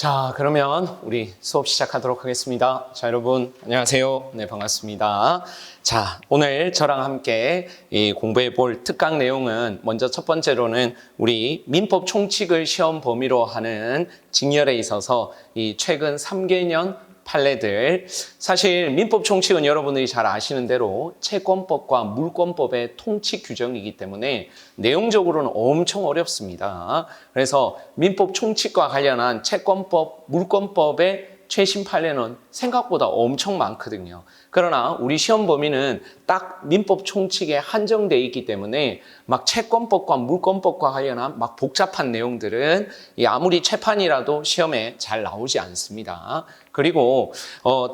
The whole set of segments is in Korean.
자, 그러면 우리 수업 시작하도록 하겠습니다. 자, 여러분 안녕하세요. 네, 반갑습니다. 자, 오늘 저랑 함께 공부해 볼 특강 내용은 먼저 첫 번째로는 우리 민법 총칙을 시험 범위로 하는 직렬에 있어서 이 최근 3개년 판례들, 사실 민법 총칙은 여러분들이 잘 아시는 대로 채권법과 물권법의 통칙 규정이기 때문에 내용적으로는 엄청 어렵습니다. 그래서 민법 총칙과 관련한 채권법, 물권법의 최신 판례는 생각보다 엄청 많거든요. 그러나 우리 시험 범위는 딱 민법 총칙에 한정되어 있기 때문에 막 채권법과 물권법과 관련한 막 복잡한 내용들은 아무리 채판이라도 시험에 잘 나오지 않습니다. 그리고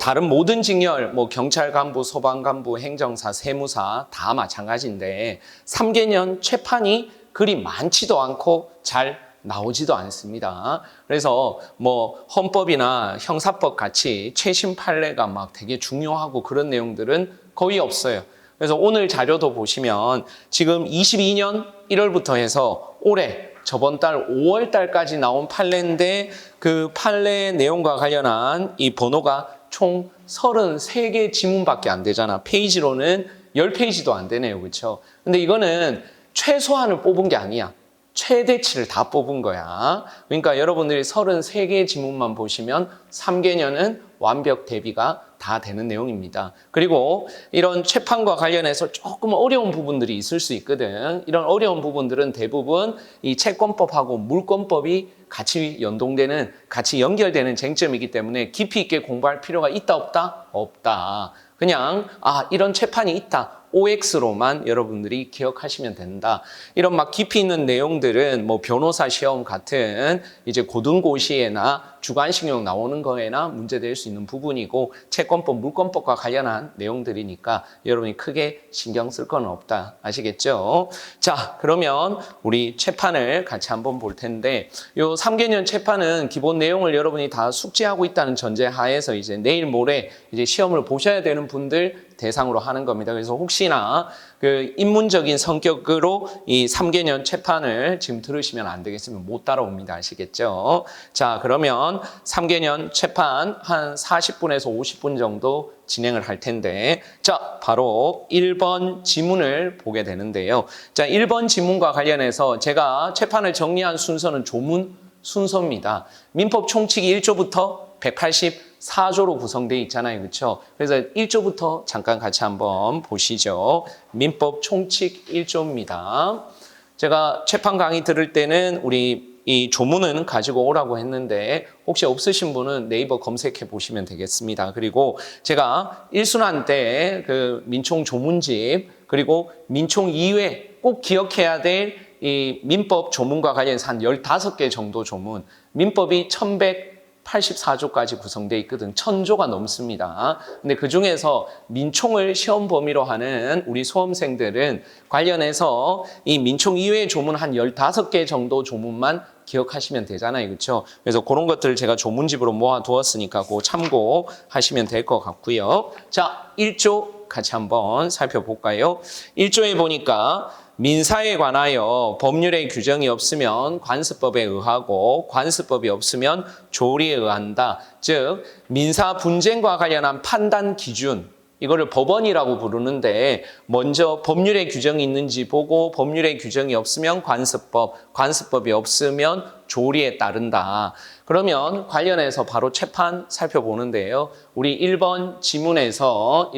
다른 모든 직렬, 뭐 경찰 간부, 소방 간부, 행정사, 세무사 다 마찬가지인데 3개년 채판이 그리 많지도 않고 잘 나오지도 않습니다. 그래서 뭐 헌법이나 형사법 같이 최신 판례가 막 되게 중요하고 그런 내용들은 거의 없어요. 그래서 오늘 자료도 보시면 지금 22년 1월부터 해서 올해 저번 달 5월 달까지 나온 판례인데 그 판례 내용과 관련한 이 번호가 총 33개 지문밖에 안 되잖아. 페이지로는 10페이지도 안 되네요. 그렇죠? 근데 이거는 최소한을 뽑은 게 아니야. 최대치를 다 뽑은 거야. 그러니까 여러분들이 33개의 지문만 보시면 3개년은 완벽 대비가 다 되는 내용입니다. 그리고 이런 채판과 관련해서 조금 어려운 부분들이 있을 수 있거든. 이런 어려운 부분들은 대부분 이 채권법하고 물권법이 같이 연동되는, 같이 연결되는 쟁점이기 때문에 깊이 있게 공부할 필요가 있다 없다? 없다. 그냥 이런 채판이 있다. OX로만 여러분들이 기억하시면 된다. 이런 막 깊이 있는 내용들은 뭐 변호사 시험 같은 이제 고등고시에나 주관식용 나오는 거에나 문제될 수 있는 부분이고 채권법, 물권법과 관련한 내용들이니까 여러분이 크게 신경 쓸 건 없다. 아시겠죠? 자, 그러면 우리 채판을 같이 한번 볼 텐데 요 3개년 채판은 기본 내용을 여러분이 다 숙지하고 있다는 전제 하에서 이제 내일 모레 이제 시험을 보셔야 되는 분들 대상으로 하는 겁니다. 그래서 혹시나 그 입문적인 성격으로 이 3개년 채판을 지금 들으시면 안 되겠으면 못 따라옵니다. 아시겠죠? 자, 그러면 3개년 채판 한 40분에서 50분 정도 진행을 할 텐데 자, 바로 1번 지문을 보게 되는데요. 자, 1번 지문과 관련해서 제가 채판을 정리한 순서는 조문 순서입니다. 민법 총칙 1조부터 184조로 구성되어 있잖아요. 그렇죠? 그래서 1조부터 잠깐 같이 한번 보시죠. 민법 총칙 1조입니다. 제가 채판 강의 들을 때는 우리 이 조문은 가지고 오라고 했는데 혹시 없으신 분은 네이버 검색해 보시면 되겠습니다. 그리고 제가 1순환 때 그 민총 조문집 그리고 민총 이외 꼭 기억해야 될 이 민법 조문과 관련해서 한 15개 정도 조문, 민법이 1184조까지 구성되어 있거든. 1000조가 넘습니다. 근데 그 중에서 민총을 시험 범위로 하는 우리 수험생들은 관련해서 이 민총 이외의 조문 한 15개 정도 조문만 기억하시면 되잖아요. 그렇죠? 그래서 그런 것들을 제가 조문집으로 모아두었으니까 그거 참고하시면 될 것 같고요. 자, 1조 같이 한번 살펴볼까요? 1조에 보니까 민사에 관하여 법률의 규정이 없으면 관습법에 의하고 관습법이 없으면 조리에 의한다. 즉 민사 분쟁과 관련한 판단 기준, 이거를 법원이라고 부르는데 먼저 법률의 규정이 있는지 보고 법률의 규정이 없으면 관습법, 관습법이 없으면 조리에 따른다. 그러면 관련해서 바로 채판 살펴보는데요. 우리 1번 지문에서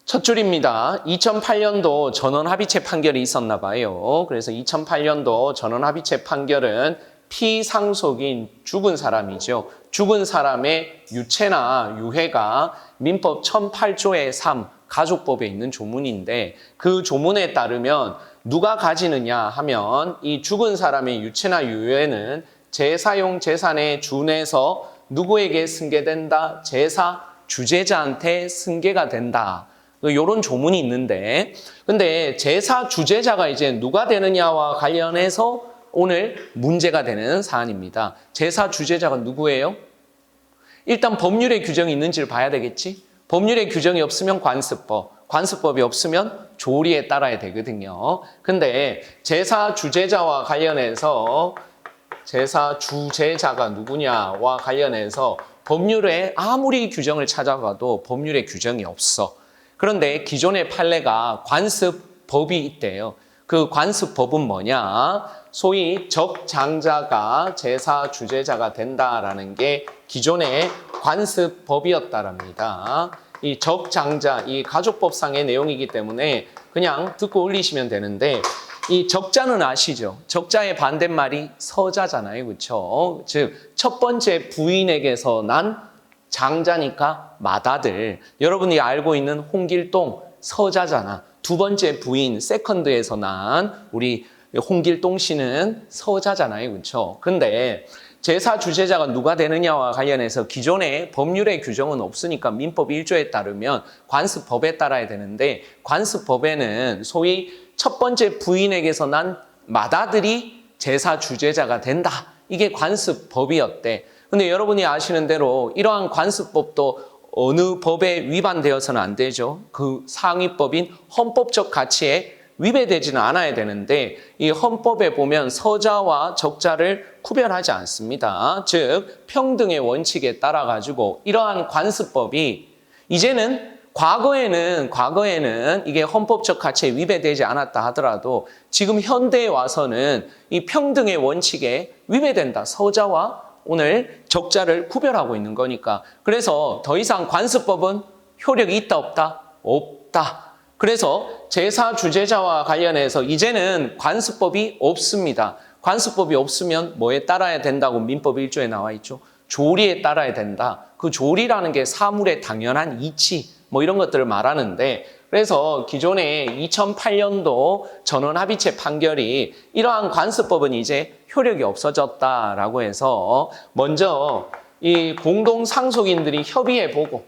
첫 줄입니다. 2008년도 전원합의체 판결이 있었나 봐요. 그래서 2008년도 전원합의체 판결은 피상속인 죽은 사람이죠. 죽은 사람의 유체나 유해가 민법 1008조의 3 가족법에 있는 조문인데 그 조문에 따르면 누가 가지느냐 하면 이 죽은 사람의 유체나 유해는 제사용 재산에 준해서 누구에게 승계된다? 제사 주재자한테 승계가 된다. 이런 조문이 있는데 근데 제사 주재자가 이제 누가 되느냐와 관련해서 오늘 문제가 되는 사안입니다. 제사 주재자가 누구예요? 일단 법률의 규정이 있는지를 봐야 되겠지? 법률의 규정이 없으면 관습법, 관습법이 없으면 조리에 따라야 되거든요. 근데 제사 주재자와 관련해서 제사 주제자가 누구냐와 관련해서 법률에 아무리 규정을 찾아봐도 법률에 규정이 없어. 그런데 기존의 판례가 관습법이 있대요. 그 관습법은 뭐냐? 소위 적장자가 제사 주제자가 된다라는 게 기존의 관습법이었다랍니다. 이 적장자, 이 가족법상의 내용이기 때문에 그냥 듣고 올리시면 되는데, 이 적자는 아시죠? 적자의 반대말이 서자잖아요. 그렇죠? 즉 첫 번째 부인에게서 난 장자니까 맏아들. 여러분이 알고 있는 홍길동 서자잖아. 두 번째 부인 세컨드에서 난 우리 홍길동 씨는 서자잖아요. 그렇죠? 근데 제사 주제자가 누가 되느냐와 관련해서 기존의 법률의 규정은 없으니까 민법 1조에 따르면 관습법에 따라야 되는데, 관습법에는 소위 첫 번째 부인에게서 난 맏아들이 제사 주제자가 된다. 이게 관습법이었대. 근데 여러분이 아시는 대로 이러한 관습법도 어느 법에 위반되어서는 안 되죠. 그 상위법인 헌법적 가치에 위배되지는 않아야 되는데, 이 헌법에 보면 서자와 적자를 구별하지 않습니다. 즉 평등의 원칙에 따라 가지고 이러한 관습법이 이제는 과거에는 이게 헌법적 가치에 위배되지 않았다 하더라도 지금 현대에 와서는 이 평등의 원칙에 위배된다. 서자와 오늘 적자를 구별하고 있는 거니까. 그래서 더 이상 관습법은 효력이 있다 없다? 없다. 그래서 제사 주제자와 관련해서 이제는 관습법이 없습니다. 관습법이 없으면 뭐에 따라야 된다고 민법 1조에 나와 있죠? 조리에 따라야 된다. 그 조리라는 게 사물의 당연한 이치, 뭐 이런 것들을 말하는데, 그래서 기존에 2008년도 전원합의체 판결이 이러한 관습법은 이제 효력이 없어졌다라고 해서 먼저 이 공동 상속인들이 협의해보고,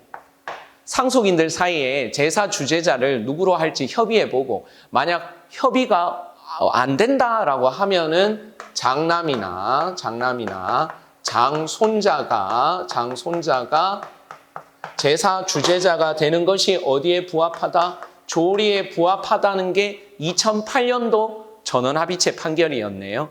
상속인들 사이에 제사 주제자를 누구로 할지 협의해보고, 만약 협의가 안 된다라고 하면은 장남이나 장손자가 제사 주제자가 되는 것이 어디에 부합하다? 조리에 부합하다는 게 2008년도 전원합의체 판결이었네요.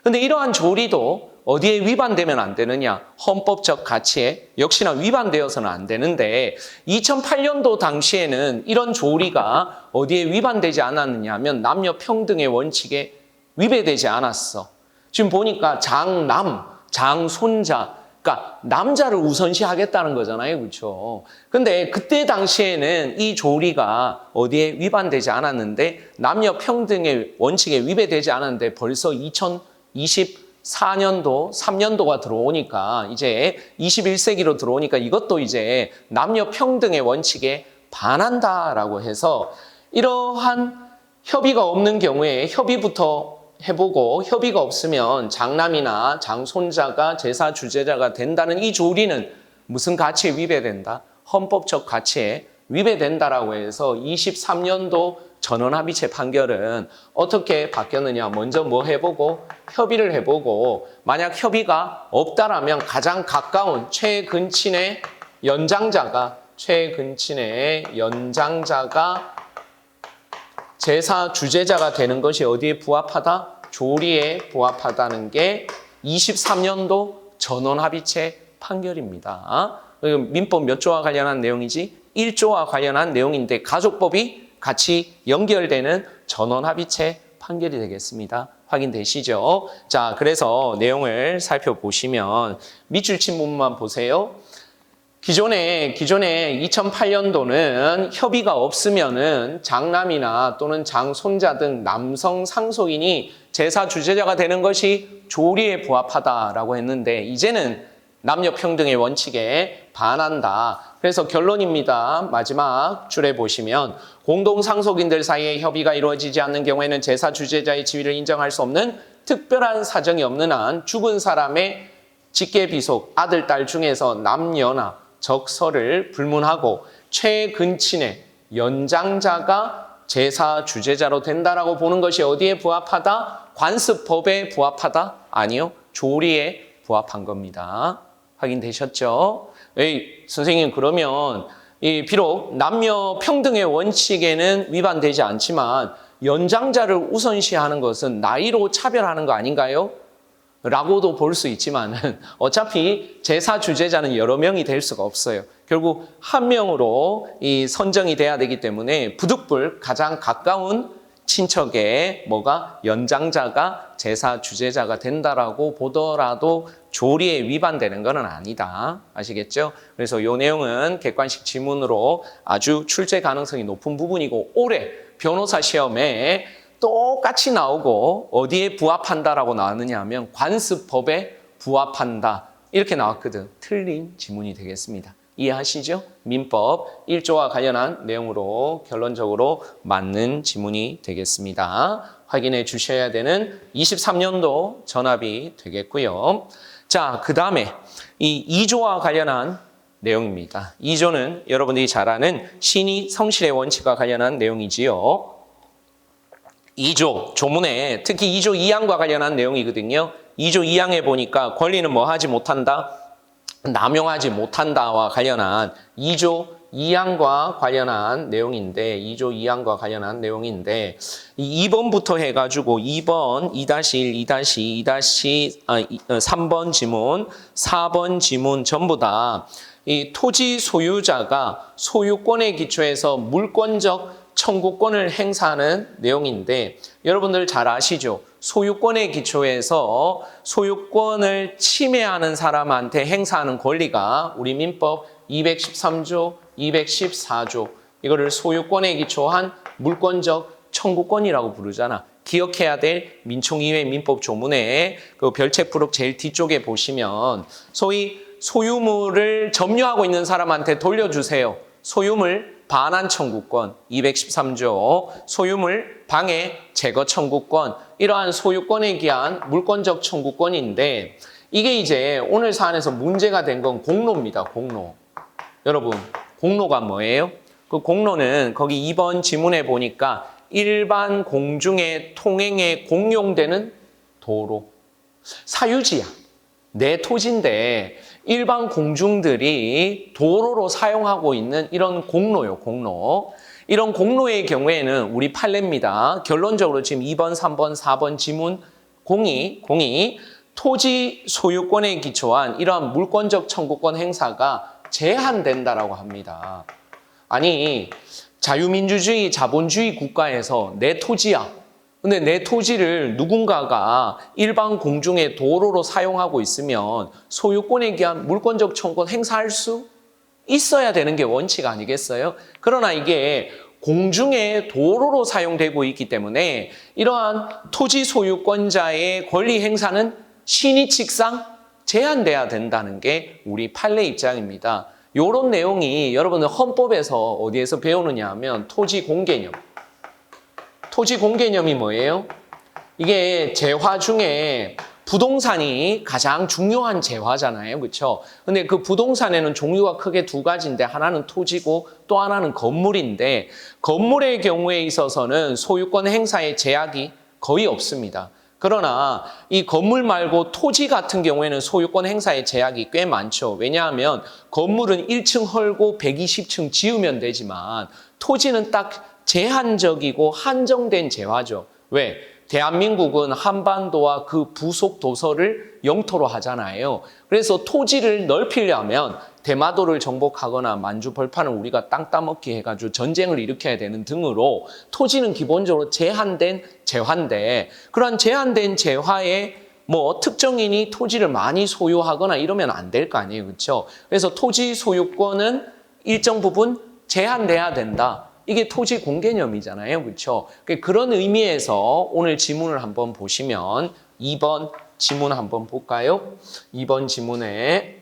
근데 이러한 조리도 어디에 위반되면 안 되느냐? 헌법적 가치에 역시나 위반되어서는 안 되는데, 2008년도 당시에는 이런 조리가 어디에 위반되지 않았느냐 하면 남녀 평등의 원칙에 위배되지 않았어. 지금 보니까 장남, 장손자, 그러니까 남자를 우선시하겠다는 거잖아요. 그렇죠? 근데 그때 당시에는 이 조리가 어디에 위반되지 않았는데, 남녀 평등의 원칙에 위배되지 않았는데 벌써 2024년도, 3년도가 들어오니까, 이제 21세기로 들어오니까 이것도 이제 남녀 평등의 원칙에 반한다라고 해서 이러한 협의가 없는 경우에 협의부터 해보고, 협의가 없으면 장남이나 장손자가 제사 주제자가 된다는 이 조리는 무슨 가치에 위배된다? 헌법적 가치에 위배된다라고 해서 23년도 전원합의체 판결은 어떻게 바뀌었느냐? 먼저 뭐 해보고? 협의를 해보고, 만약 협의가 없다라면 가장 가까운 최근친의 연장자가 제사 주제자가 되는 것이 어디에 부합하다? 조리에 부합하다는 게 23년도 전원합의체 판결입니다. 민법 몇 조와 관련한 내용이지? 1조와 관련한 내용인데 가족법이 같이 연결되는 전원합의체 판결이 되겠습니다. 확인되시죠? 자, 그래서 내용을 살펴보시면 밑줄 친 부분만 보세요. 기존에 2008년도는 협의가 없으면은 장남이나 또는 장손자 등 남성 상속인이 제사 주제자가 되는 것이 조리에 부합하다라고 했는데, 이제는 남녀 평등의 원칙에 반한다. 그래서 결론입니다. 마지막 줄에 보시면 공동 상속인들 사이에 협의가 이루어지지 않는 경우에는 제사 주제자의 지위를 인정할 수 없는 특별한 사정이 없는 한 죽은 사람의 직계 비속 아들, 딸 중에서 남녀나 적서를 불문하고 최근친의 연장자가 제사 주제자로 된다라고 보는 것이 어디에 부합하다? 관습법에 부합하다? 아니요. 조리에 부합한 겁니다. 확인되셨죠? 선생님, 그러면 비록 남녀 평등의 원칙에는 위반되지 않지만 연장자를 우선시하는 것은 나이로 차별하는 거 아닌가요? 라고도 볼 수 있지만은 어차피 제사 주재자는 여러 명이 될 수가 없어요. 결국 한 명으로 이 선정이 돼야 되기 때문에 부득불 가장 가까운 친척의 뭐가 연장자가 제사 주재자가 된다라고 보더라도 조리에 위반되는 것은 아니다. 아시겠죠? 그래서 이 내용은 객관식 지문으로 아주 출제 가능성이 높은 부분이고 올해 변호사 시험에 똑같이 나오고 어디에 부합한다라고 나왔느냐 하면 관습법에 부합한다. 이렇게 나왔거든. 틀린 지문이 되겠습니다. 이해하시죠? 민법 1조와 관련한 내용으로 결론적으로 맞는 지문이 되겠습니다. 확인해 주셔야 되는 23년도 전압이 되겠고요. 자, 그 다음에 이 2조와 관련한 내용입니다. 2조는 여러분들이 잘 아는 신의 성실의 원칙과 관련한 내용이지요. 2조 조문에 특히 2조 2항과 관련한 내용이거든요. 2조 2항에 보니까 권리는 뭐 하지 못한다? 남용하지 못한다와 관련한 2조 2항과 관련한 내용인데 2조 2항과 관련한 내용인데 2번부터 해가지고 2번, 2-1, 2-2, 3번 지문, 4번 지문 전부 다 이 토지 소유자가 소유권에 기초해서 물권적 청구권을 행사하는 내용인데 여러분들 잘 아시죠? 소유권에 기초해서 소유권을 침해하는 사람한테 행사하는 권리가 우리 민법 213조, 214조 이거를 소유권에 기초한 물권적 청구권이라고 부르잖아. 기억해야 될 민총이회 민법 조문에 그 별책부록 제일 뒤쪽에 보시면 소위 소유물을 점유하고 있는 사람한테 돌려주세요. 소유물 반환 청구권 213조 소유물 방해 제거 청구권 이러한 소유권에 기한 물권적 청구권인데 이게 이제 오늘 사안에서 문제가 된 건 공로입니다. 공로. 여러분 공로가 뭐예요? 그 공로는 거기 2번 지문에 보니까 일반 공중의 통행에 공용되는 도로 사유지야. 내 토지인데 일반 공중들이 도로로 사용하고 있는 이런 공로요, 공로. 이런 공로의 경우에는 우리 판례입니다. 결론적으로 지금 2번, 3번, 4번 지문 공이 토지 소유권에 기초한 이러한 물권적 청구권 행사가 제한된다라고 합니다. 아니, 자유민주주의, 자본주의 국가에서 내 토지야. 근데 내 토지를 누군가가 일반 공중의 도로로 사용하고 있으면 소유권에 기한 물권적 청구권 행사할 수 있어야 되는 게 원칙 아니겠어요? 그러나 이게 공중의 도로로 사용되고 있기 때문에 이러한 토지 소유권자의 권리 행사는 신의칙상 제한돼야 된다는 게 우리 판례 입장입니다. 이런 내용이 여러분들 헌법에서 어디에서 배우느냐 하면 토지 공개념. 토지 공개념이 뭐예요? 이게 재화 중에 부동산이 가장 중요한 재화잖아요. 그렇죠? 근데 그 부동산에는 종류가 크게 두 가지인데 하나는 토지고 또 하나는 건물인데 건물의 경우에 있어서는 소유권 행사의 제약이 거의 없습니다. 그러나 이 건물 말고 토지 같은 경우에는 소유권 행사의 제약이 꽤 많죠. 왜냐하면 건물은 1층 헐고 120층 지으면 되지만 토지는 딱 제한적이고 한정된 재화죠. 왜? 대한민국은 한반도와 그 부속 도서를 영토로 하잖아요. 그래서 토지를 넓히려면 대마도를 정복하거나 만주 벌판을 우리가 땅 따먹기 해가지고 전쟁을 일으켜야 되는 등으로 토지는 기본적으로 제한된 재화인데 그런 제한된 재화에 뭐 특정인이 토지를 많이 소유하거나 이러면 안 될 거 아니에요. 그렇죠? 그래서 토지 소유권은 일정 부분 제한돼야 된다. 이게 토지 공개념이잖아요. 그렇죠? 그런 의미에서 오늘 지문을 한번 보시면 2번 지문 한번 볼까요? 2번 지문에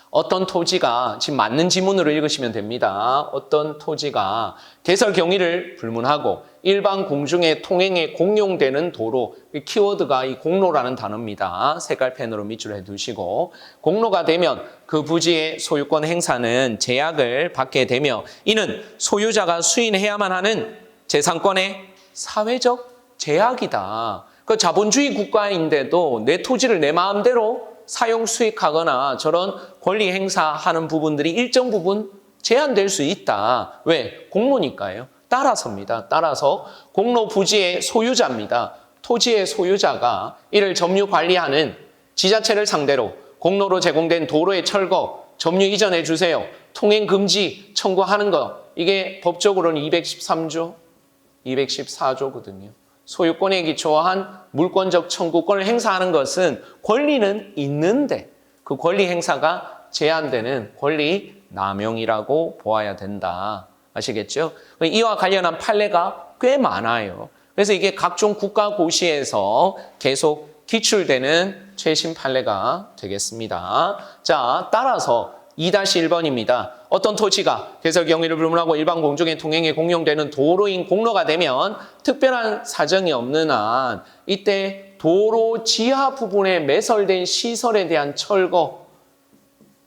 어떤 토지가 지금 맞는 지문으로 읽으시면 됩니다. 어떤 토지가 개설 경위를 불문하고 일반 공중의 통행에 공용되는 도로, 키워드가 이 공로라는 단어입니다. 색깔펜으로 밑줄 해두시고 공로가 되면 그 부지의 소유권 행사는 제약을 받게 되며 이는 소유자가 수인해야만 하는 재산권의 사회적 제약이다. 그 자본주의 국가인데도 내 토지를 내 마음대로 사용 수익하거나 저런 권리 행사하는 부분들이 일정 부분 제한될 수 있다. 왜? 공로니까요. 따라서입니다. 따라서 공로 부지의 소유자입니다. 토지의 소유자가 이를 점유 관리하는 지자체를 상대로 공로로 제공된 도로의 철거, 점유 이전해 주세요. 통행 금지 청구하는 것. 이게 법적으로는 213조, 214조거든요. 소유권에 기초한 물권적 청구권을 행사하는 것은 권리는 있는데 그 권리 행사가 제한되는 권리 남용이라고 보아야 된다. 아시겠죠? 이와 관련한 판례가 꽤 많아요. 그래서 이게 각종 국가고시에서 계속 기출되는 최신 판례가 되겠습니다. 자, 따라서 2-1번입니다. 어떤 토지가 개설 경위를 불문하고 일반 공중의 통행에 공용되는 도로인 공로가 되면 특별한 사정이 없는 한 이때 도로 지하 부분에 매설된 시설에 대한 철거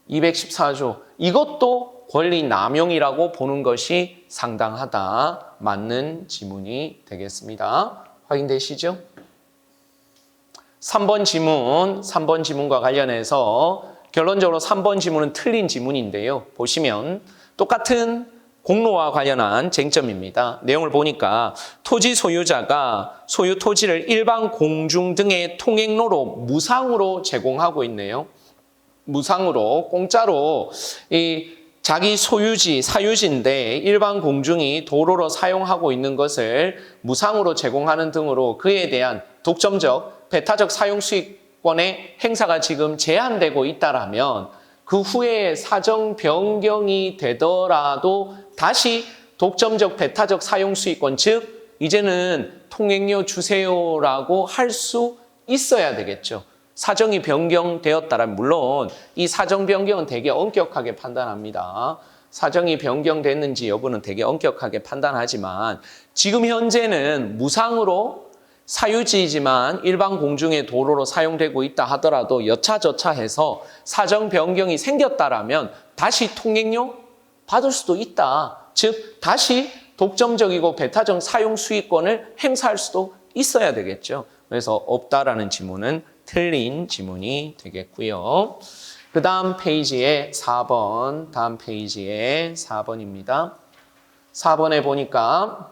214조 이것도 권리 남용이라고 보는 것이 상당하다. 맞는 지문이 되겠습니다. 확인되시죠? 3번 지문과 관련해서 결론적으로 3번 지문은 틀린 지문인데요. 보시면 똑같은 공로와 관련한 쟁점입니다. 내용을 보니까 토지 소유자가 소유 토지를 일반 공중 등의 통행로로 무상으로 제공하고 있네요. 무상으로 공짜로 이 자기 소유지, 사유지인데 일반 공중이 도로로 사용하고 있는 것을 무상으로 제공하는 등으로 그에 대한 독점적, 배타적 사용 수익권의 행사가 지금 제한되고 있다라면 그 후에 사정 변경이 되더라도 다시 독점적, 배타적 사용 수익권, 즉 이제는 통행료 주세요라고 할 수 있어야 되겠죠. 사정이 변경되었다면 물론 이 사정 변경은 되게 엄격하게 판단합니다. 사정이 변경됐는지 여부는 되게 엄격하게 판단하지만 지금 현재는 무상으로 사유지이지만 일반 공중의 도로로 사용되고 있다 하더라도 여차저차해서 사정 변경이 생겼다라면 다시 통행료 받을 수도 있다. 즉 다시 독점적이고 배타적 사용 수익권을 행사할 수도 있어야 되겠죠. 그래서 없다라는 지문은 틀린 지문이 되겠고요. 그 다음 페이지에 4번, 다음 페이지에 4번입니다. 4번에 보니까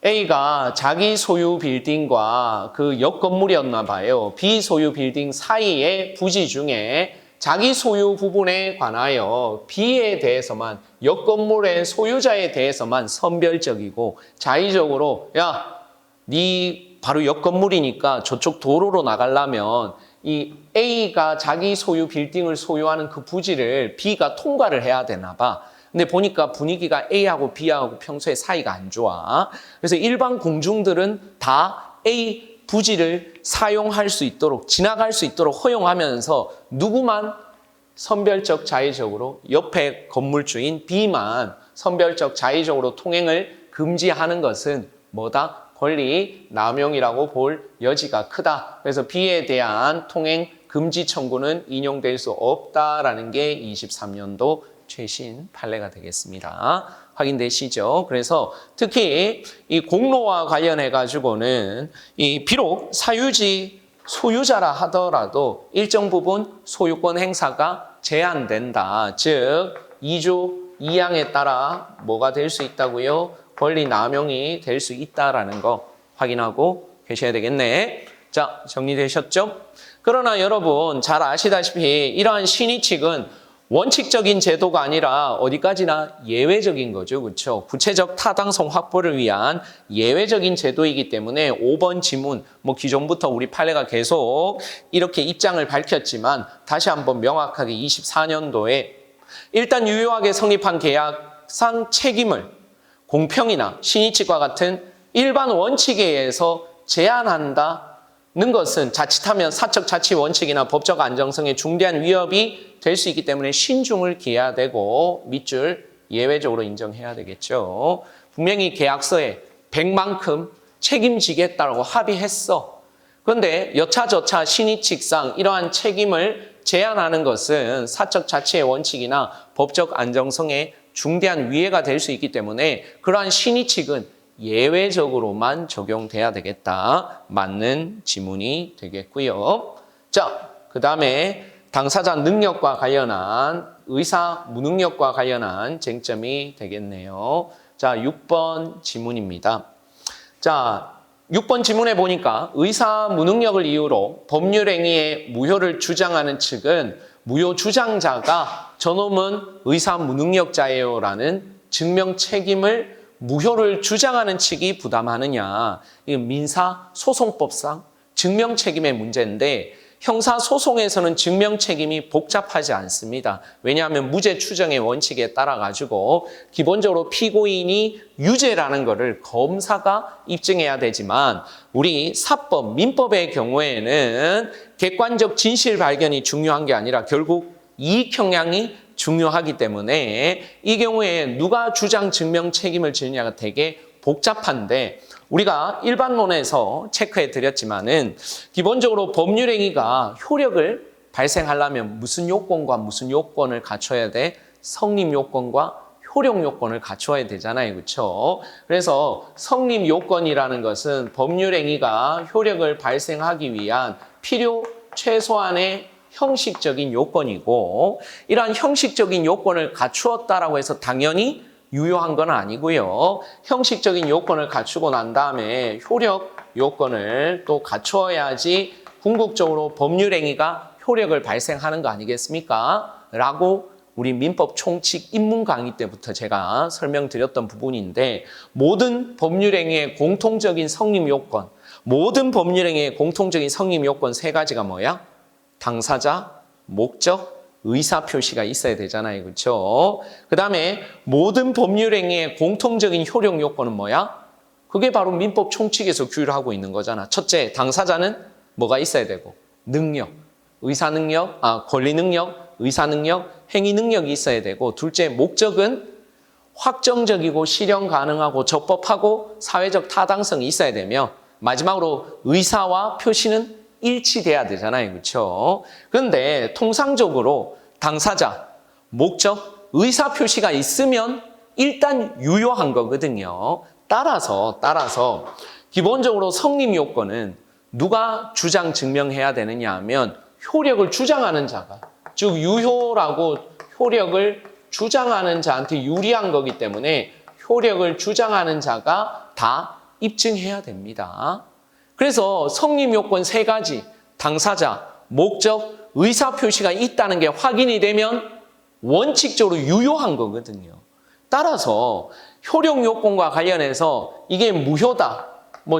A가 자기 소유 빌딩과 그 옆 건물이었나 봐요. 비소유 빌딩 사이의 부지 중에 자기 소유 부분에 관하여 B에 대해서만, 옆 건물의 소유자에 대해서만 선별적이고 자의적으로 야, 네 바로 옆 건물이니까 저쪽 도로로 나가려면 이 A가 자기 소유 빌딩을 소유하는 그 부지를 B가 통과를 해야 되나 봐. 근데 보니까 분위기가 A하고 B하고 평소에 사이가 안 좋아. 그래서 일반 공중들은 다 A 부지를 사용할 수 있도록, 지나갈 수 있도록 허용하면서 누구만 선별적 자의적으로 옆에 건물주인 B만 선별적 자의적으로 통행을 금지하는 것은 뭐다? 권리 남용이라고 볼 여지가 크다. 그래서 B에 대한 통행 금지 청구는 인용될 수 없다라는 게 23년도 최신 판례가 되겠습니다. 확인되시죠? 그래서 특히 이 공로와 관련해 가지고는 이 비록 사유지 소유자라 하더라도 일정 부분 소유권 행사가 제한된다. 즉 2조 2항에 따라 뭐가 될 수 있다고요? 권리 남용이 될 수 있다라는 거 확인하고 계셔야 되겠네. 자, 정리되셨죠? 그러나 여러분 잘 아시다시피 이러한 신의칙은 원칙적인 제도가 아니라 어디까지나 예외적인 거죠. 그렇죠? 구체적 타당성 확보를 위한 예외적인 제도이기 때문에 5번 지문, 기존부터 우리 판례가 계속 이렇게 입장을 밝혔지만 다시 한번 명확하게 24년도에 일단 유효하게 성립한 계약상 책임을 공평이나 신의칙과 같은 일반 원칙에 의해서 제한한다는 것은 자칫하면 사적 자치 원칙이나 법적 안정성에 중대한 위협이 될 수 있기 때문에 신중을 기해야 되고 밑줄 예외적으로 인정해야 되겠죠. 분명히 계약서에 100만큼 책임지겠다고 합의했어. 그런데 여차저차 신의칙상 이러한 책임을 제한하는 것은 사적 자치의 원칙이나 법적 안정성에 중대한 위해가 될 수 있기 때문에 그러한 신의칙은 예외적으로만 적용돼야 되겠다. 맞는 지문이 되겠고요. 자, 그 다음에 당사자 능력과 관련한 의사 무능력과 관련한 쟁점이 되겠네요. 자, 6번 지문입니다. 자, 6번 지문에 보니까 의사 무능력을 이유로 법률행위의 무효를 주장하는 측은 무효 주장자가 저놈은 의사 무능력자예요 라는 증명 책임을 무효를 주장하는 측이 부담하느냐. 이건 민사소송법상 증명 책임의 문제인데 형사소송에서는 증명 책임이 복잡하지 않습니다. 왜냐하면 무죄 추정의 원칙에 따라 가지고 기본적으로 피고인이 유죄라는 것을 검사가 입증해야 되지만 우리 사법, 민법의 경우에는 객관적 진실 발견이 중요한 게 아니라 결국 이익 형량이 중요하기 때문에 이 경우에 누가 주장 증명 책임을 지느냐가 되게 복잡한데 우리가 일반론에서 체크해 드렸지만은 기본적으로 법률행위가 효력을 발생하려면 무슨 요건과 무슨 요건을 갖춰야 돼? 성립 요건과 효력 요건을 갖춰야 되잖아요. 그렇죠? 그래서 성립 요건이라는 것은 법률행위가 효력을 발생하기 위한 필요 최소한의 형식적인 요건이고 이러한 형식적인 요건을 갖추었다라고 해서 당연히 유효한 건 아니고요. 형식적인 요건을 갖추고 난 다음에 효력 요건을 또 갖추어야지 궁극적으로 법률행위가 효력을 발생하는 거 아니겠습니까? 라고 우리 민법 총칙 입문 강의 때부터 제가 설명드렸던 부분인데 모든 법률행위의 공통적인 성립 요건, 모든 법률행위의 공통적인 성립 요건 세 가지가 뭐야? 당사자, 목적, 의사표시가 있어야 되잖아요. 그렇죠? 그 다음에 모든 법률행위의 공통적인 효력 요건은 뭐야? 그게 바로 민법 총칙에서 규율하고 있는 거잖아. 첫째, 당사자는 뭐가 있어야 되고? 능력, 의사능력, 권리능력, 의사능력, 행위능력이 있어야 되고 둘째, 목적은 확정적이고 실현 가능하고 적법하고 사회적 타당성이 있어야 되며 마지막으로 의사와 표시는 일치돼야 되잖아요. 그렇죠? 그런데 통상적으로 당사자, 목적, 의사 표시가 있으면 일단 유효한 거거든요. 따라서 기본적으로 성립 요건은 누가 주장 증명해야 되느냐 하면 효력을 주장하는 자가 즉 유효라고 효력을 주장하는 자한테 유리한 거기 때문에 효력을 주장하는 자가 다 입증해야 됩니다. 그래서 성립 요건 세 가지, 당사자, 목적, 의사표시가 있다는 게 확인이 되면 원칙적으로 유효한 거거든요. 따라서 효력 요건과 관련해서 이게 무효다,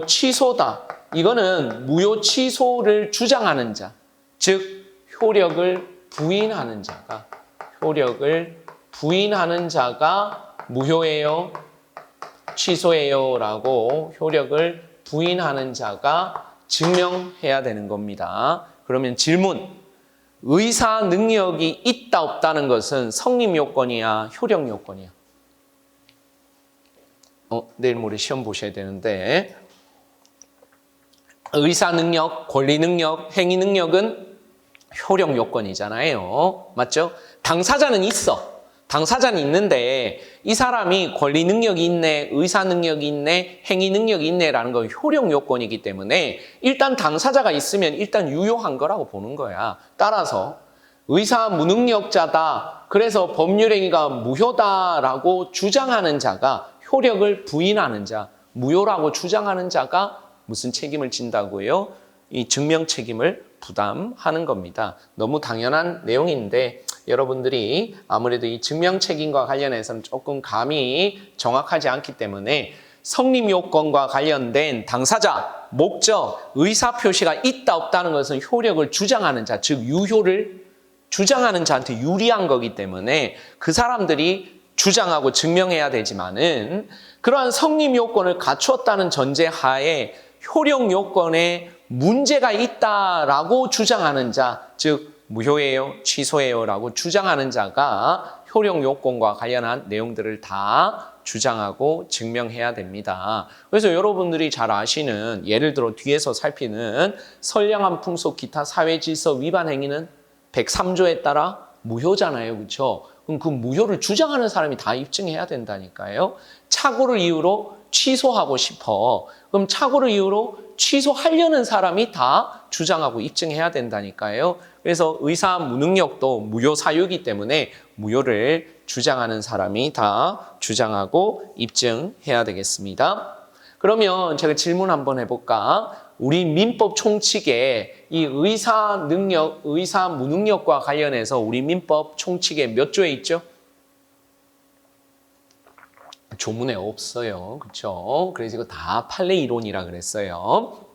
취소다, 이거는 무효 취소를 주장하는 자, 즉 효력을 부인하는 자가 무효예요, 취소예요 라고 효력을 부인하는 자가 증명해야 되는 겁니다. 그러면 질문, 의사 능력이 있다 없다는 것은 성립 요건이야, 효력 요건이야? 내일 모레 시험 보셔야 되는데 의사 능력, 권리 능력, 행위 능력은 효력 요건이잖아요. 맞죠? 당사자는 있어. 당사자는 있는데 이 사람이 권리 능력이 있네, 의사 능력이 있네, 행위 능력이 있네라는 건 효력 요건이기 때문에 일단 당사자가 있으면 일단 유효한 거라고 보는 거야. 따라서 의사 무능력자다, 그래서 법률행위가 무효다라고 주장하는 자가 효력을 부인하는 자, 무효라고 주장하는 자가 무슨 책임을 진다고요? 이 증명 책임을 부담하는 겁니다. 너무 당연한 내용인데 여러분들이 아무래도 이 증명 책임과 관련해서는 조금 감이 정확하지 않기 때문에 성립 요건과 관련된 당사자, 목적, 의사표시가 있다 없다는 것은 효력을 주장하는 자, 즉 유효를 주장하는 자한테 유리한 거기 때문에 그 사람들이 주장하고 증명해야 되지만은 그러한 성립 요건을 갖추었다는 전제 하에 효력 요건에 문제가 있다라고 주장하는 자, 즉 무효예요, 취소예요 라고 주장하는 자가 효력 요건과 관련한 내용들을 다 주장하고 증명해야 됩니다. 그래서 여러분들이 잘 아시는 예를 들어 뒤에서 살피는 선량한 풍속 기타 사회질서 위반 행위는 103조에 따라 무효잖아요. 그렇죠? 그럼 그 무효를 주장하는 사람이 다 입증해야 된다니까요. 착오를 이유로 취소하고 싶어. 그럼 착오를 이유로 취소하려는 사람이 다 주장하고 입증해야 된다니까요. 그래서 의사 무능력도 무효 사유이기 때문에 무효를 주장하는 사람이 다 주장하고 입증해야 되겠습니다. 그러면 제가 질문 한번 해볼까? 우리 민법 총칙에 이 의사 능력, 의사 무능력과 관련해서 우리 민법 총칙에 몇 조에 있죠? 조문에 없어요. 그렇죠? 그래서 이거 다 판례 이론이라 그랬어요.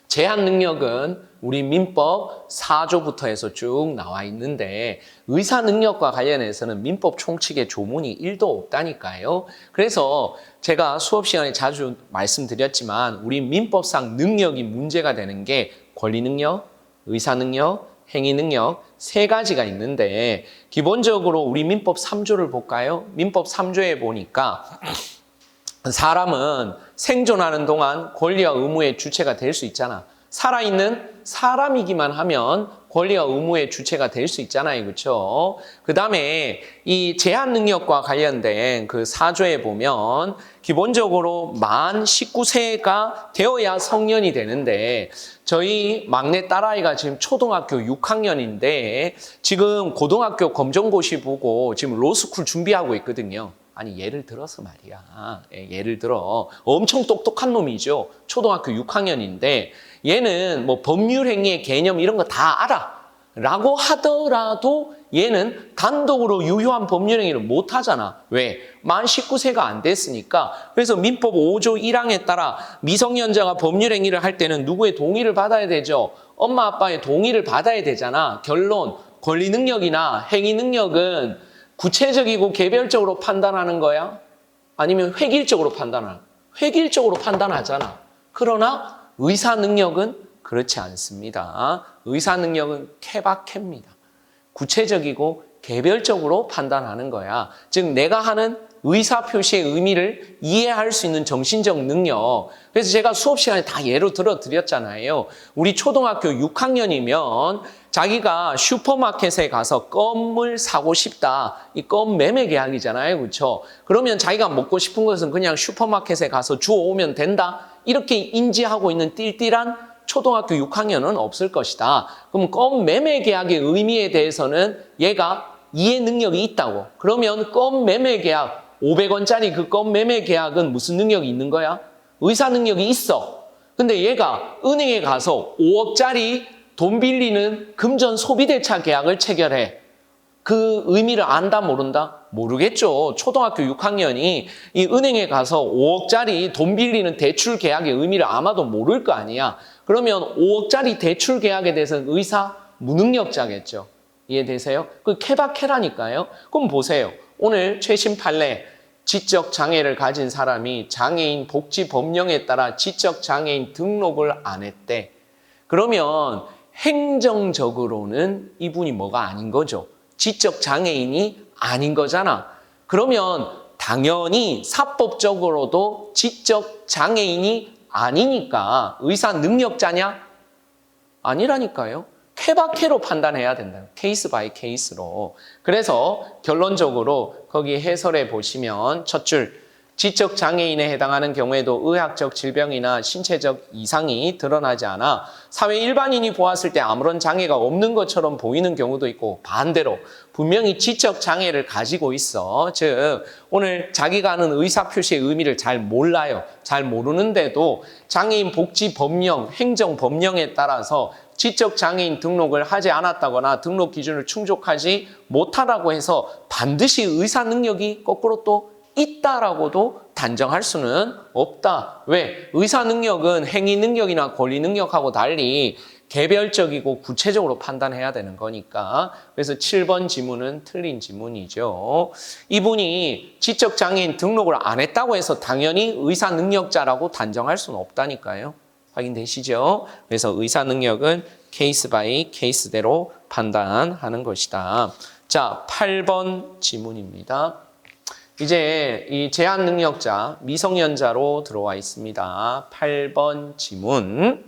제한 능력은 우리 민법 4조부터 해서 쭉 나와 있는데 의사 능력과 관련해서는 민법 총칙에 조문이 1도 없다니까요. 그래서 제가 수업 시간에 자주 말씀드렸지만 우리 민법상 능력이 문제가 되는 게 권리 능력, 의사 능력, 행위 능력 세 가지가 있는데 기본적으로 우리 민법 3조를 볼까요? 민법 3조에 보니까 사람은 생존하는 동안 권리와 의무의 주체가 될 수 있잖아. 살아있는 사람이기만 하면 권리와 의무의 주체가 될 수 있잖아요. 그렇죠? 그 다음에 이 제한 능력과 관련된 그 4조에 보면 기본적으로 만 19세가 되어야 성년이 되는데 저희 막내 딸아이가 지금 초등학교 6학년인데 지금 고등학교 검정고시 보고 지금 로스쿨 준비하고 있거든요. 아니 예를 들어서 말이야. 예를 들어 엄청 똑똑한 놈이죠. 초등학교 6학년인데 얘는 뭐 법률 행위의 개념 이런 거 다 알아. 라고 하더라도 얘는 단독으로 유효한 법률 행위를 못 하잖아. 왜? 만 19세가 안 됐으니까. 그래서 민법 5조 1항에 따라 미성년자가 법률 행위를 할 때는 누구의 동의를 받아야 되죠? 엄마 아빠의 동의를 받아야 되잖아. 결론, 권리 능력이나 행위 능력은 구체적이고 개별적으로 판단하는 거야? 아니면 획일적으로 판단하는 거야? 획일적으로 판단하잖아. 그러나 의사 능력은 그렇지 않습니다. 의사 능력은 케바케입니다. 구체적이고 개별적으로 판단하는 거야. 즉 내가 하는 의사 표시의 의미를 이해할 수 있는 정신적 능력. 그래서 제가 수업 시간에 다 예로 들어드렸잖아요. 우리 초등학교 6학년이면 자기가 슈퍼마켓에 가서 껌을 사고 싶다. 이 껌 매매 계약이잖아요. 그렇죠? 그러면 자기가 먹고 싶은 것은 그냥 슈퍼마켓에 가서 주워오면 된다. 이렇게 인지하고 있는 띨띨한 초등학교 6학년은 없을 것이다. 그럼 껌 매매 계약의 의미에 대해서는 얘가 이해 능력이 있다고. 그러면 껌 매매 계약 500원짜리 그 껌 매매 계약은 무슨 능력이 있는 거야? 의사 능력이 있어. 근데 얘가 은행에 가서 5억짜리 돈 빌리는 금전 소비대차 계약을 체결해. 그 의미를 안다 모른다? 모르겠죠. 초등학교 6학년이 이 은행에 가서 5억짜리 돈 빌리는 대출 계약의 의미를 아마도 모를 거 아니야. 그러면 5억짜리 대출 계약에 대해서는 의사 무능력자겠죠. 이해되세요? 그 케바케라니까요. 그럼 보세요. 오늘 최신 판례 지적 장애를 가진 사람이 장애인 복지 법령에 따라 지적 장애인 등록을 안 했대. 그러면 행정적으로는 이분이 뭐가 아닌 거죠. 지적 장애인이 아닌 거잖아. 그러면 당연히 사법적으로도 지적 장애인이 아니니까 의사 능력자냐? 아니라니까요. 케바케로 판단해야 된다. 케이스 바이 케이스로. 그래서 결론적으로 거기 해설에 보시면 첫 줄 지적 장애인에 해당하는 경우에도 의학적 질병이나 신체적 이상이 드러나지 않아 사회 일반인이 보았을 때 아무런 장애가 없는 것처럼 보이는 경우도 있고 반대로 분명히 지적 장애를 가지고 있어. 즉 오늘 자기가 하는 의사표시의 의미를 잘 몰라요. 잘 모르는데도 장애인 복지 법령, 행정 법령에 따라서 지적 장애인 등록을 하지 않았다거나 등록 기준을 충족하지 못하라고 해서 반드시 의사 능력이 거꾸로 또 있다라고도 단정할 수는 없다. 왜? 의사 능력은 행위 능력이나 권리 능력하고 달리 개별적이고 구체적으로 판단해야 되는 거니까. 그래서 7번 지문은 틀린 지문이죠. 이분이 지적 장애인 등록을 안 했다고 해서 당연히 의사 능력자라고 단정할 수는 없다니까요. 확인되시죠? 그래서 의사 능력은 케이스 바이 케이스대로 판단하는 것이다. 자, 8번 지문입니다. 이제 이 제한 능력자, 미성년자로 들어와 있습니다. 8번 지문.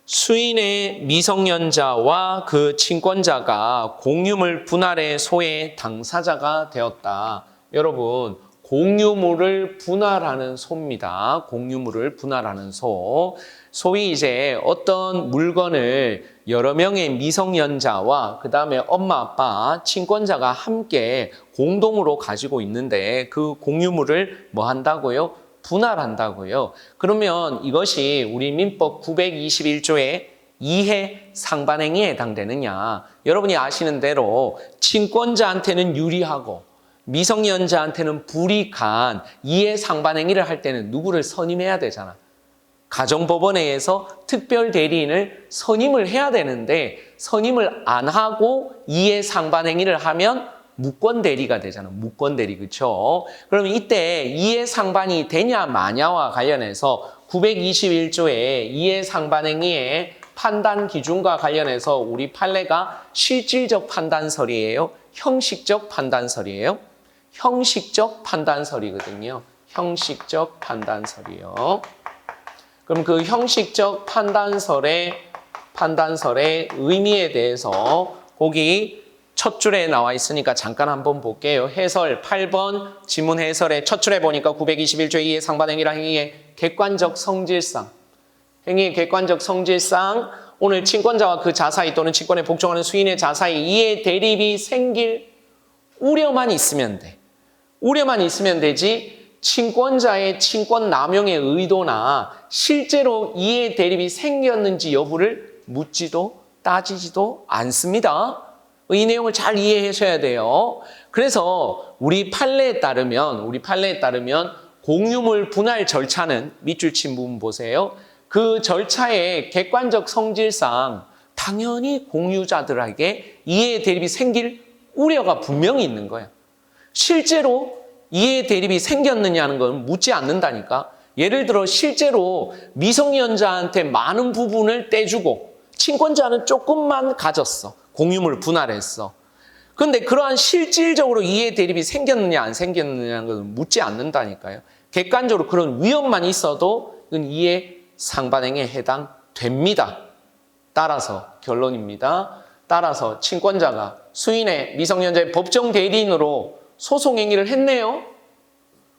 수인의 미성년자와 그 친권자가 공유물 분할의 소의 당사자가 되었다. 여러분, 공유물을 분할하는 소입니다. 공유물을 분할하는 소. 소위 이제 어떤 물건을 여러 명의 미성년자와 그 다음에 엄마, 아빠, 친권자가 함께 공동으로 가지고 있는데 그 공유물을 뭐 한다고요? 분할한다고요. 그러면 이것이 우리 민법 921조의 이해 상반행위에 해당되느냐? 여러분이 아시는 대로 친권자한테는 유리하고 미성년자한테는 불이익한 이해 상반행위를 할 때는 누구를 선임해야 되잖아. 가정법원에서 특별 대리인을 선임을 해야 되는데 선임을 안 하고 이해 상반행위를 하면 무권 대리가 되잖아. 무권 대리, 그렇죠? 그러면 이때 이해 상반이 되냐 마냐와 관련해서 921조의 이해 상반행위의 판단 기준과 관련해서 우리 판례가 실질적 판단설이에요? 형식적 판단설이에요? 형식적 판단설이거든요. 형식적 판단설이요. 그럼 그 형식적 판단설의 의미에 대해서 거기 첫 줄에 나와 있으니까 잠깐 한번 볼게요. 해설 8번 지문 해설의 첫 줄에 보니까 921조 이해 상반행위라 행위의 객관적 성질상. 행위의 객관적 성질상 오늘 친권자와 그 자사이 또는 친권에 복종하는 수인의 자사이 이해 대립이 생길 우려만 있으면 돼. 우려만 있으면 되지 친권자의 친권 남용의 의도나 실제로 이해 대립이 생겼는지 여부를 묻지도 따지지도 않습니다. 이 내용을 잘 이해하셔야 돼요. 그래서 우리 판례에 따르면 공유물 분할 절차는 밑줄 친 부분 보세요. 그 절차의 객관적 성질상 당연히 공유자들에게 이해 대립이 생길 우려가 분명히 있는 거예요. 실제로 이해 대립이 생겼느냐는 건 묻지 않는다니까. 예를 들어 실제로 미성년자한테 많은 부분을 떼주고 친권자는 조금만 가졌어. 공유물 분할했어. 그런데 그러한 실질적으로 이해 대립이 생겼느냐 안 생겼느냐는 건 묻지 않는다니까요. 객관적으로 그런 위험만 있어도 이건 이해 상반행위에 해당됩니다. 따라서 결론입니다. 따라서 친권자가 수인의 미성년자의 법정 대리인으로 소송 행위를 했네요.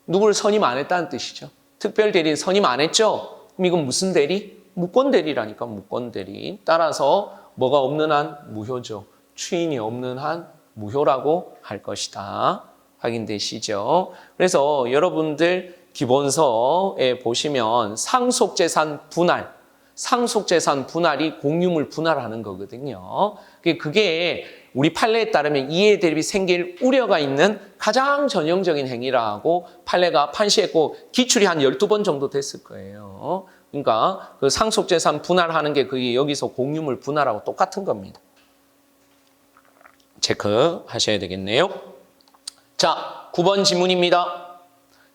누구를 선임 안 했다는 뜻이죠. 특별 대리인 선임 안 했죠? 그럼 이건 무슨 대리? 무권 대리라니까, 무권 대리. 따라서 뭐가 없는 한 무효죠. 추인이 없는 한 무효라고 할 것이다. 확인되시죠? 그래서 여러분들 기본서에 보시면 상속재산 분할이 공유물 분할하는 거거든요. 그게 우리 판례에 따르면 이해 대립이 생길 우려가 있는 가장 전형적인 행위라고 판례가 판시했고 기출이 한 12번 정도 됐을 거예요. 그러니까 그 상속재산 분할하는 게 그게 여기서 공유물 분할하고 똑같은 겁니다. 체크하셔야 되겠네요. 자, 9번 지문입니다.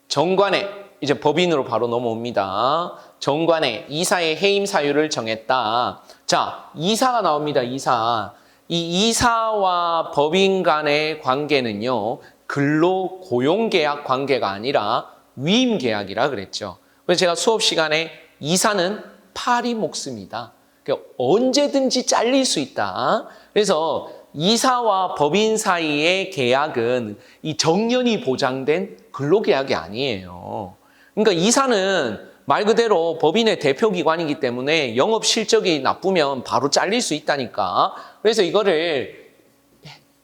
정관에 이제 법인으로 바로 넘어옵니다. 정관에 이사의 해임 사유를 정했다. 자, 이사가 나옵니다. 이사. 이 이사와 법인 간의 관계는요. 근로 고용 계약 관계가 아니라 위임 계약이라 그랬죠. 그래서 제가 수업 시간에 이사는 파리 목숨이다. 그러니까 언제든지 잘릴 수 있다. 그래서 이사와 법인 사이의 계약은 이 정년이 보장된 근로계약이 아니에요. 그러니까 이사는 말 그대로 법인의 대표기관이기 때문에 영업 실적이 나쁘면 바로 잘릴 수 있다니까. 그래서 이거를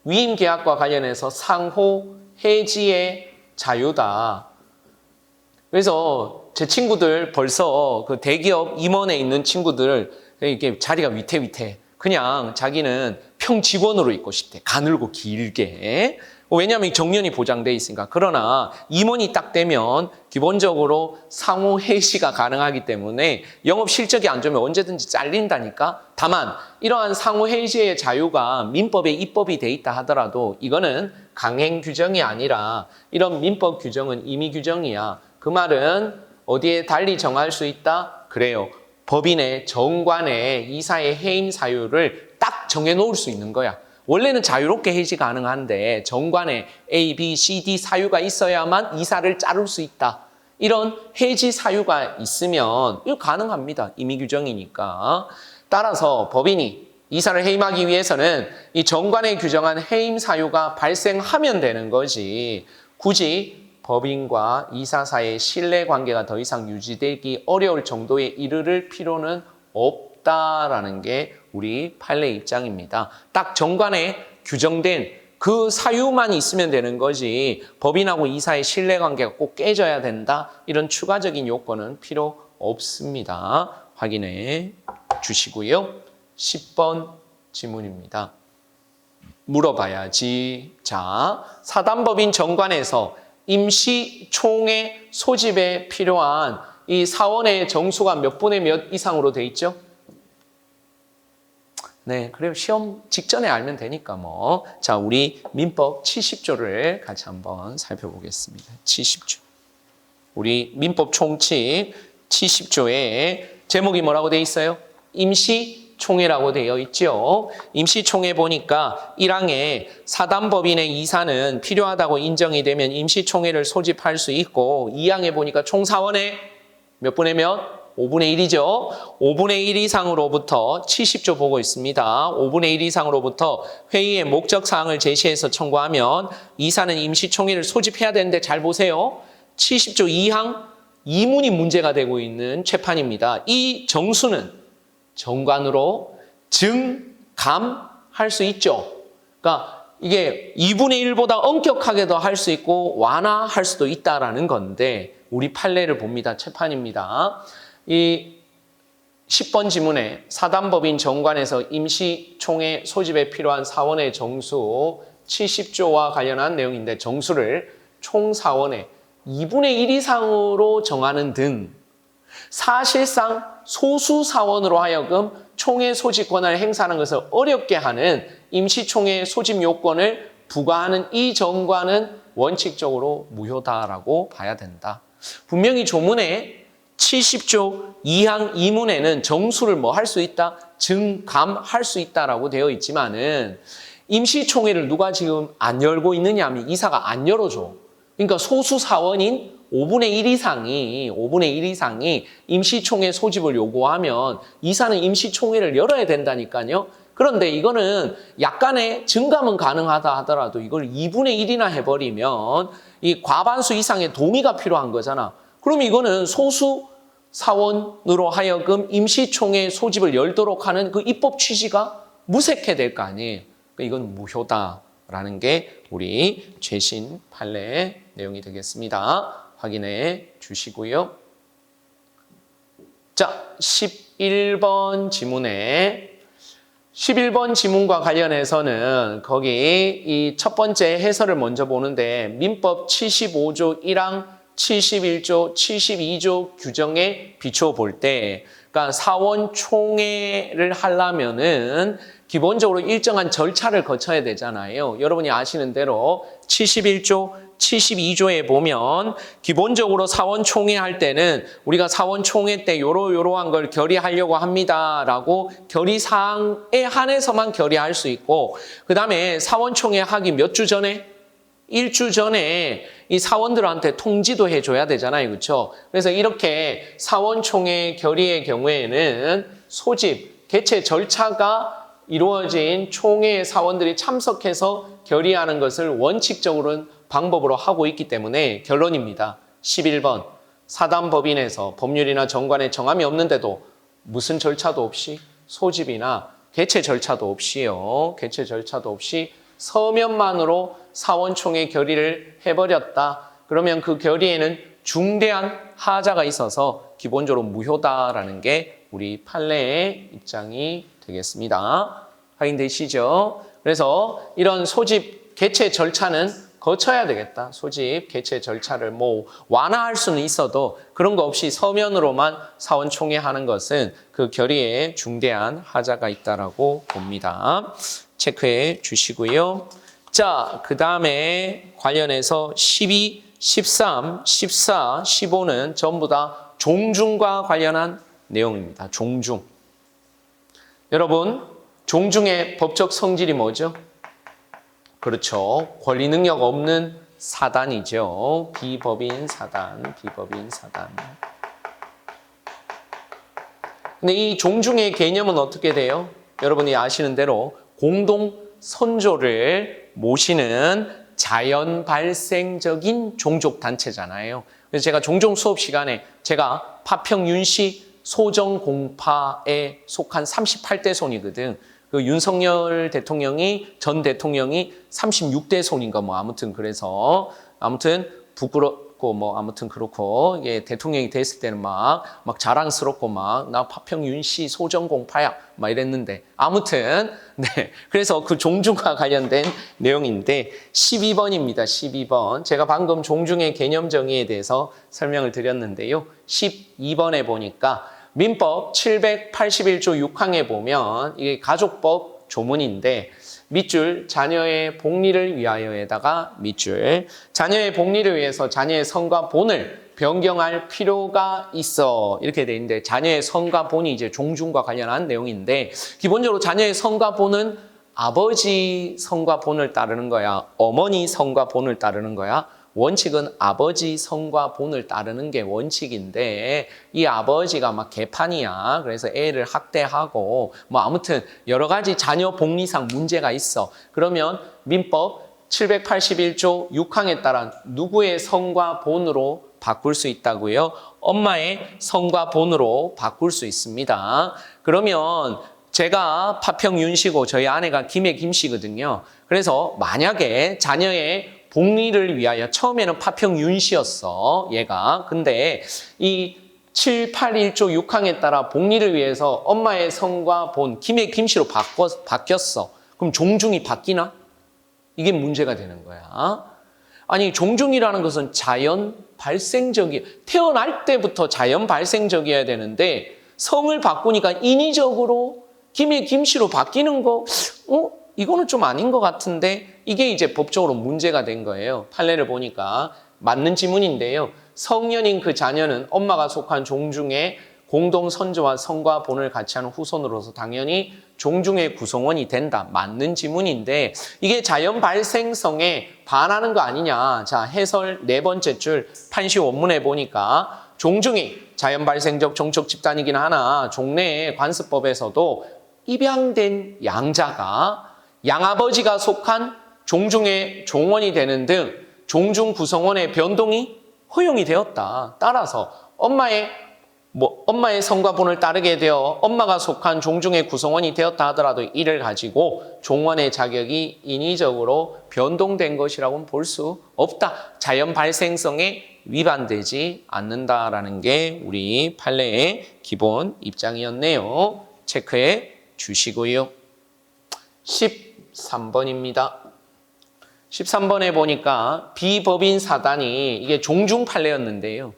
위임계약과 관련해서 상호 해지의 자유다. 그래서 제 친구들 벌써 그 대기업 임원에 있는 친구들 이렇게 자리가 위태위태. 그냥 자기는 평직원으로 있고 싶대. 가늘고 길게. 왜냐하면 정년이 보장돼 있으니까. 그러나 임원이 딱 되면 기본적으로 상호 해지가 가능하기 때문에 영업 실적이 안 좋으면 언제든지 잘린다니까. 다만 이러한 상호 해지의 자유가 민법에 입법이 돼 있다 하더라도 이거는 강행 규정이 아니라 이런 민법 규정은 임의 규정이야. 그 말은 어디에 달리 정할 수 있다? 그래요. 법인의 정관의 이사의 해임 사유를 딱 정해놓을 수 있는 거야. 원래는 자유롭게 해지 가능한데 정관에 A, B, C, D 사유가 있어야만 이사를 자를 수 있다. 이런 해지 사유가 있으면 이거 가능합니다. 임의 규정이니까. 따라서 법인이 이사를 해임하기 위해서는 이 정관에 규정한 해임 사유가 발생하면 되는 거지. 굳이 법인과 이사 사이의 신뢰관계가 더 이상 유지되기 어려울 정도에 이르를 필요는 없다라는 게 우리 판례 입장입니다. 딱 정관에 규정된 그 사유만 있으면 되는 거지 법인하고 이사의 신뢰관계가 꼭 깨져야 된다. 이런 추가적인 요건은 필요 없습니다. 확인해 주시고요. 10번 지문입니다. 물어봐야지. 자, 사단법인 정관에서 임시총회 소집에 필요한 이 사원의 정수가 몇 분의 몇 이상으로 돼 있죠? 네, 그래요. 시험 직전에 알면 되니까 뭐. 자, 우리 민법 70조를 같이 한번 살펴보겠습니다. 70조. 우리 민법 총칙 70조에 제목이 뭐라고 돼 있어요? 임시총회라고 되어 있죠. 임시총회 보니까 1항에 사단법인의 이사는 필요하다고 인정이 되면 임시총회를 소집할 수 있고 2항에 보니까 총사원의 몇 분의 몇? 5분의 1이죠. 5분의 1 이상으로부터 70조 보고 있습니다. 5분의 1 이상으로부터 회의의 목적사항을 제시해서 청구하면 이사는 임시총회를 소집해야 되는데 잘 보세요. 70조 2항 2문이 문제가 되고 있는 최판입니다. 이 정수는 정관으로 증감할 수 있죠. 그러니까 이게 2분의 1보다 엄격하게도 할 수 있고 완화할 수도 있다라는 건데 우리 판례를 봅니다. 최판입니다. 이 10번 지문에 사단법인 정관에서 임시총회 소집에 필요한 사원의 정수 70조와 관련한 내용인데 정수를 총사원의 2분의 1 이상으로 정하는 등 사실상 소수 사원으로 하여금 총회 소집 권한을 행사하는 것을 어렵게 하는 임시총회 소집 요건을 부과하는 이 정관은 원칙적으로 무효다라고 봐야 된다. 분명히 조문에 70조 2항 2문에는 정수를 뭐 할 수 있다? 증감할 수 있다라고 되어 있지만은 임시총회를 누가 지금 안 열고 있느냐 하면 이사가 안 열어줘. 그러니까 소수 사원인 5분의 1 이상이 임시총회 소집을 요구하면 이사는 임시총회를 열어야 된다니까요. 그런데 이거는 약간의 증감은 가능하다 하더라도 이걸 2분의 1이나 해버리면 이 과반수 이상의 동의가 필요한 거잖아. 그럼 이거는 소수 사원으로 하여금 임시총회 소집을 열도록 하는 그 입법 취지가 무색해 될 거 아니에요. 그러니까 이건 무효다라는 게 우리 최신 판례 내용이 되겠습니다. 확인해 주시고요. 자, 11번 지문과 관련해서는 거기 이 첫 번째 해설을 먼저 보는데 민법 75조 1항 71조, 72조 규정에 비추어 볼 때, 그러니까 사원총회를 하려면은 기본적으로 일정한 절차를 거쳐야 되잖아요. 여러분이 아시는 대로 71조, 72조에 보면 기본적으로 사원총회 할 때는 우리가 사원총회 때 요러한 걸 결의하려고 합니다라고 결의사항에 한해서만 결의할 수 있고, 그 다음에 사원총회 하기 몇 주 전에? 1주 전에 이 사원들한테 통지도 해줘야 되잖아요. 그렇죠? 그래서 이렇게 사원총회 결의의 경우에는 소집, 개최 절차가 이루어진 총회의 사원들이 참석해서 결의하는 것을 원칙적으로는 방법으로 하고 있기 때문에 결론입니다. 11번 사단법인에서 법률이나 정관에 정함이 없는데도 무슨 절차도 없이 소집이나 개최 절차도 없이요. 개최 절차도 없이 서면만으로 사원총회 결의를 해버렸다. 그러면 그 결의에는 중대한 하자가 있어서 기본적으로 무효다라는 게 우리 판례의 입장이 되겠습니다. 확인되시죠? 그래서 이런 소집 개최 절차는 거쳐야 되겠다. 소집 개최 절차를 뭐 완화할 수는 있어도 그런 거 없이 서면으로만 사원총회 하는 것은 그 결의에 중대한 하자가 있다라고 봅니다. 체크해 주시고요. 자, 그 다음에 관련해서 12, 13, 14, 15는 전부 다 종중과 관련한 내용입니다. 종중. 여러분, 종중의 법적 성질이 뭐죠? 그렇죠. 권리 능력 없는 사단이죠. 비법인 사단. 근데 이 종중의 개념은 어떻게 돼요? 여러분이 아시는 대로 공동 선조를 모시는 자연 발생적인 종족 단체잖아요. 그래서 제가 종종 수업 시간에 제가 파평윤씨 소정공파에 속한 38대 손이거든. 그 윤석열 대통령이 전 대통령이 36대 손인가 뭐 아무튼 그래서 아무튼 부끄럽고 뭐 아무튼 그렇고 이게 대통령이 됐을 때는 막 자랑스럽고 막 나 파평 윤씨 소전공파야 막 이랬는데 아무튼 네 그래서 그 종중과 관련된 내용인데 12번입니다. 12번 제가 방금 종중의 개념 정의에 대해서 설명을 드렸는데요. 12번에 보니까 민법 781조 6항에 보면 이게 가족법 조문인데 밑줄 자녀의 복리를 위하여에다가 밑줄 자녀의 복리를 위해서 자녀의 성과 본을 변경할 필요가 있어 이렇게 돼 있는데 자녀의 성과 본이 이제 종중과 관련한 내용인데 기본적으로 자녀의 성과 본은 아버지 성과 본을 따르는 거야 어머니 성과 본을 따르는 거야 원칙은 아버지 성과 본을 따르는 게 원칙인데 이 아버지가 막 개판이야. 그래서 애를 학대하고 뭐 아무튼 여러 가지 자녀 복리상 문제가 있어. 그러면 민법 781조 6항에 따라 누구의 성과 본으로 바꿀 수 있다고요? 엄마의 성과 본으로 바꿀 수 있습니다. 그러면 제가 파평 윤씨고 저희 아내가 김해 김씨거든요. 그래서 만약에 자녀의 복리를 위하여 처음에는 파평 윤씨였어 얘가 근데 이 781조 6항에 따라 복리를 위해서 엄마의 성과 본 김해 김씨로 바뀌었어 그럼 종중이 바뀌나? 이게 문제가 되는 거야 아니 종중이라는 것은 자연 발생적이 태어날 때부터 자연 발생적이어야 되는데 성을 바꾸니까 인위적으로 김해 김씨로 바뀌는 거 이거는 좀 아닌 것 같은데 이게 이제 법적으로 문제가 된 거예요. 판례를 보니까 맞는 지문인데요. 성년인 그 자녀는 엄마가 속한 종중의 공동 선조와 성과 본을 같이 하는 후손으로서 당연히 종중의 구성원이 된다. 맞는 지문인데 이게 자연 발생성에 반하는 거 아니냐. 자, 해설 네 번째 줄 판시 원문에 보니까 종중이 자연 발생적 정적 집단이긴 하나 종래의 관습법에서도 입양된 양자가 양아버지가 속한 종중의 종원이 되는 등 종중 구성원의 변동이 허용이 되었다. 따라서 엄마의 성과 본을 따르게 되어 엄마가 속한 종중의 구성원이 되었다 하더라도 이를 가지고 종원의 자격이 인위적으로 변동된 것이라고는 볼 수 없다. 자연 발생성에 위반되지 않는다라는 게 우리 판례의 기본 입장이었네요. 체크해 주시고요. 13번입니다. 13번에 보니까 비법인 사단이 이게 종중 판례였는데요.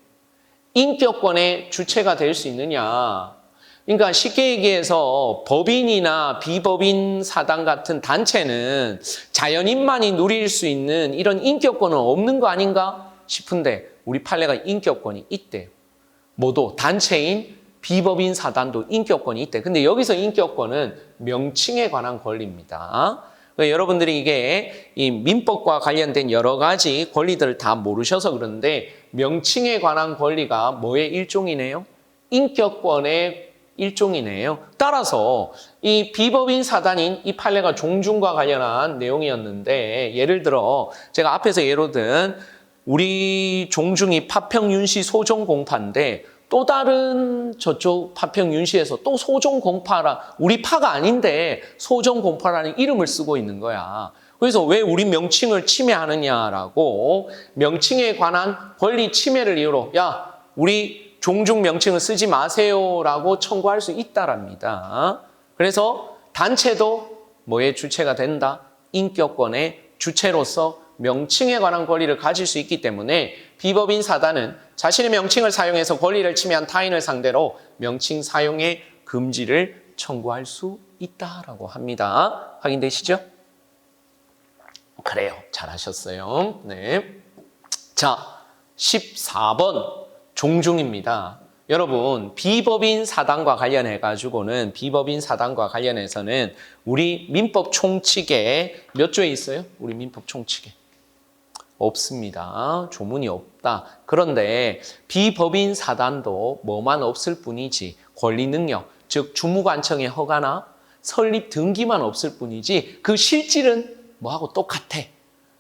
인격권의 주체가 될 수 있느냐. 그러니까 쉽게 얘기해서 법인이나 비법인 사단 같은 단체는 자연인만이 누릴 수 있는 이런 인격권은 없는 거 아닌가 싶은데 우리 판례가 인격권이 있대요. 모두 단체인 비법인 사단도 인격권이 있대. 근데 여기서 인격권은 명칭에 관한 권리입니다. 그러니까 여러분들이 이게 이 민법과 관련된 여러 가지 권리들을 다 모르셔서 그런데 명칭에 관한 권리가 뭐의 일종이네요? 인격권의 일종이네요. 따라서 이 비법인 사단인 이 판례가 종중과 관련한 내용이었는데 예를 들어 제가 앞에서 예로 든 우리 종중이 파평윤씨 소종공파인데 또 다른 저쪽 파평윤씨에서 또 소종공파라 우리 파가 아닌데 소종공파라는 이름을 쓰고 있는 거야. 그래서 왜 우리 명칭을 침해하느냐라고 명칭에 관한 권리 침해를 이유로 야 우리 종중 명칭을 쓰지 마세요라고 청구할 수 있다랍니다. 그래서 단체도 뭐의 주체가 된다? 인격권의 주체로서 명칭에 관한 권리를 가질 수 있기 때문에 비법인 사단은 자신의 명칭을 사용해서 권리를 침해한 타인을 상대로 명칭 사용의 금지를 청구할 수 있다라고 합니다. 확인되시죠? 그래요. 잘하셨어요. 네. 자, 14번 종중입니다. 여러분, 비법인 사단과 관련해서는 우리 민법 총칙에 몇 조에 있어요? 우리 민법 총칙에. 없습니다. 조문이 없다. 그런데 비법인 사단도 뭐만 없을 뿐이지 권리 능력, 즉 주무관청의 허가나 설립 등기만 없을 뿐이지 그 실질은 뭐하고 똑같아.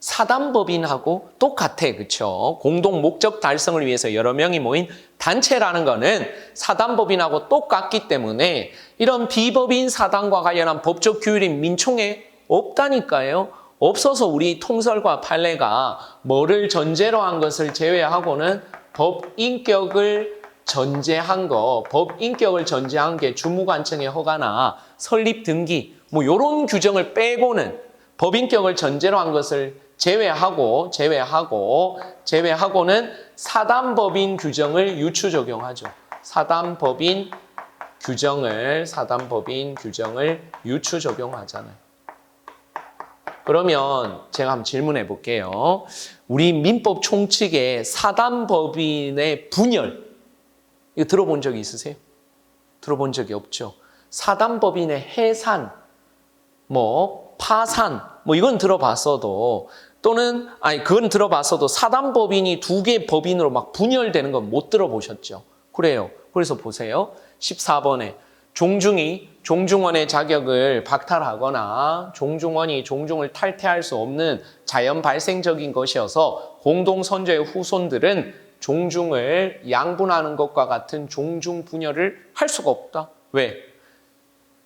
사단법인하고 똑같아. 그쵸? 공동 목적 달성을 위해서 여러 명이 모인 단체라는 거는 사단법인하고 똑같기 때문에 이런 비법인 사단과 관련한 법적 규율이 민총에 없다니까요. 없어서 우리 통설과 판례가 뭐를 전제로 한 것을 제외하고는 법인격을 전제한 거, 법인격을 전제한 게 주무관청의 허가나 설립 등기 뭐 이런 규정을 빼고는 법인격을 전제로 한 것을 제외하고는 사단법인 규정을 유추 적용하죠. 사단법인 규정을 유추 적용하잖아요. 그러면 제가 한번 질문해 볼게요. 우리 민법 총칙에 사단법인의 분열 이거 들어본 적이 있으세요? 들어본 적이 없죠. 사단법인의 해산, 뭐 파산, 뭐 이건 들어봤어도 또는 그건 들어봤어도 사단법인이 두 개 법인으로 막 분열되는 건 못 들어보셨죠. 그래요. 그래서 보세요. 14번에 종중이 종중원의 자격을 박탈하거나 종중원이 종중을 탈퇴할 수 없는 자연 발생적인 것이어서 공동선조의 후손들은 종중을 양분하는 것과 같은 종중 분열을 할 수가 없다. 왜?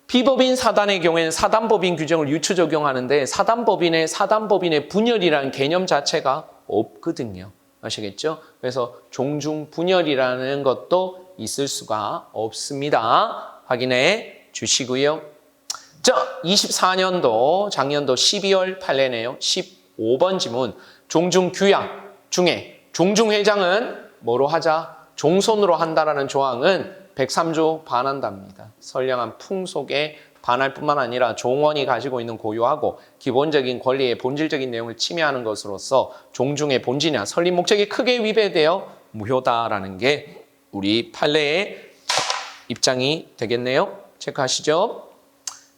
비법인 사단의 경우에는 사단법인 규정을 유추 적용하는데 사단법인의 분열이라는 개념 자체가 없거든요. 아시겠죠? 그래서 종중 분열이라는 것도 있을 수가 없습니다. 확인해 주시고요. 자, 24년도 작년도 12월 판례네요. 15번 지문. 종중 규약 중에 종중회장은 뭐로 하자? 종손으로 한다라는 조항은 103조 반한답니다. 선량한 풍속에 반할 뿐만 아니라 종원이 가지고 있는 고유하고 기본적인 권리의 본질적인 내용을 침해하는 것으로서 종중의 본질이나 설립 목적에 크게 위배되어 무효다라는 게 우리 판례의 입장이 되겠네요. 체크하시죠.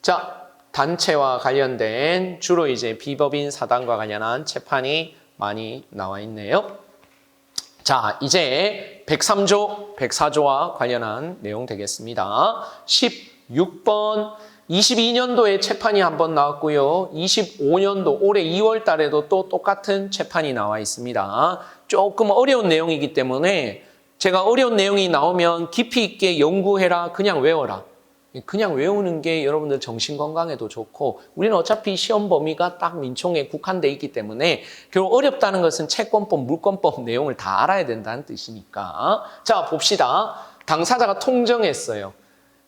자, 단체와 관련된 주로 이제 비법인 사단과 관련한 재판이 많이 나와 있네요. 자, 이제 103조, 104조와 관련한 내용 되겠습니다. 16번, 22년도에 재판이 한번 나왔고요. 25년도 올해 2월 달에도 또 똑같은 재판이 나와 있습니다. 조금 어려운 내용이기 때문에 제가 어려운 내용이 나오면 깊이 있게 연구해라, 그냥 외워라. 그냥 외우는 게 여러분들 정신건강에도 좋고 우리는 어차피 시험 범위가 딱 민총에 국한돼 있기 때문에 결국 어렵다는 것은 채권법, 물권법 내용을 다 알아야 된다는 뜻이니까. 자, 봅시다. 당사자가 통정했어요.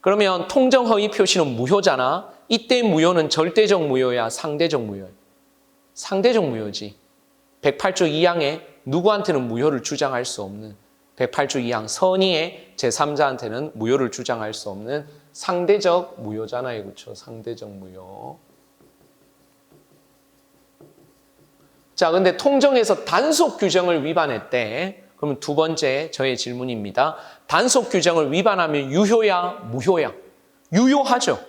그러면 통정 허위 표시는 무효잖아. 이때 무효는 절대적 무효야, 상대적 무효야? 상대적 무효지. 108조 2항에 누구한테는 무효를 주장할 수 없는 108조 2항 선의의 제3자한테는 무효를 주장할 수 없는 상대적 무효잖아요. 그렇죠? 상대적 무효. 자, 근데 통정에서 단속 규정을 위반했대. 그러면 두 번째 저의 질문입니다. 단속 규정을 위반하면 유효야, 무효야? 유효하죠.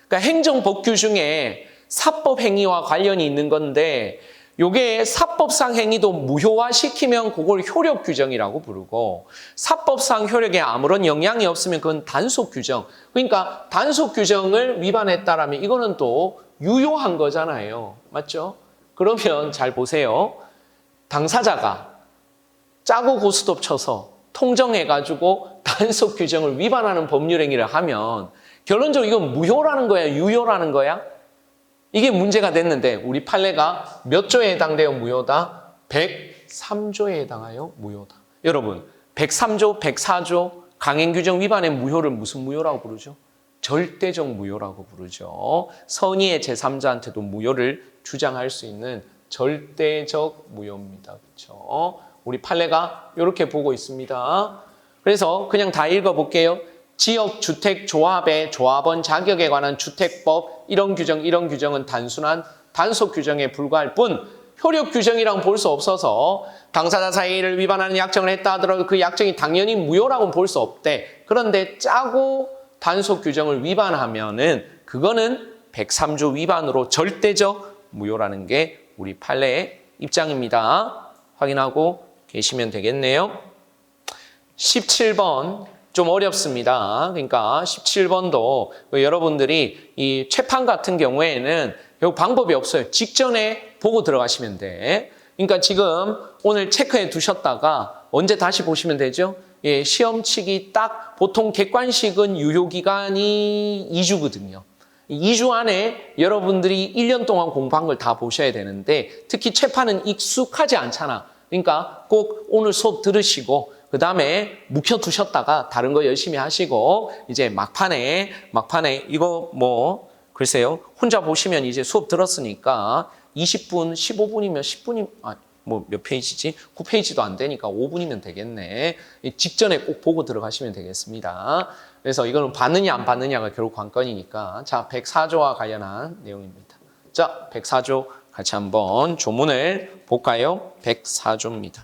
그러니까 행정법규 중에 사법 행위와 관련이 있는 건데 요게 사법상 행위도 무효화시키면 그걸 효력 규정이라고 부르고 사법상 효력에 아무런 영향이 없으면 그건 단속 규정. 그러니까 단속 규정을 위반했다라면 이거는 또 유효한 거잖아요. 맞죠? 그러면 잘 보세요. 당사자가 짜고 고스톱 쳐서 통정해가지고 단속 규정을 위반하는 법률 행위를 하면 결론적으로 이건 무효라는 거야, 유효라는 거야? 이게 문제가 됐는데 우리 판례가 몇 조에 해당되어 무효다? 103조에 해당하여 무효다. 여러분, 103조, 104조 강행규정 위반의 무효를 무슨 무효라고 부르죠? 절대적 무효라고 부르죠. 선의의 제3자한테도 무효를 주장할 수 있는 절대적 무효입니다. 그렇죠? 우리 판례가 이렇게 보고 있습니다. 그래서 그냥 다 읽어볼게요. 지역주택조합의 조합원 자격에 관한 주택법 이런 규정은 단순한 단속 규정에 불과할 뿐 효력 규정이랑 볼 수 없어서 당사자 사이를 위반하는 약정을 했다 하더라도 그 약정이 당연히 무효라고는 볼 수 없대. 그런데 짜고 단속 규정을 위반하면은 그거는 103조 위반으로 절대적 무효라는 게 우리 판례의 입장입니다. 확인하고 계시면 되겠네요. 17번 좀 어렵습니다. 그러니까 17번도 여러분들이 이 재판 같은 경우에는 요 방법이 없어요. 직전에 보고 들어가시면 돼. 그러니까 지금 오늘 체크해 두셨다가 언제 다시 보시면 되죠? 예, 시험 치기 딱 보통 객관식은 유효기간이 2주거든요. 2주 안에 여러분들이 1년 동안 공부한 걸 다 보셔야 되는데 특히 체판은 익숙하지 않잖아. 그러니까 꼭 오늘 수업 들으시고 그 다음에 묵혀두셨다가 다른 거 열심히 하시고 이제 막판에 이거 뭐 글쎄요. 혼자 보시면 이제 수업 들었으니까 20분, 15분이면 10분이 뭐 몇 페이지지? 9페이지도 안 되니까 5분이면 되겠네. 직전에 꼭 보고 들어가시면 되겠습니다. 그래서 이거는 받느냐 안 받느냐가 결국 관건이니까. 자, 104조와 관련한 내용입니다. 자, 104조 같이 한번 조문을 볼까요? 104조입니다.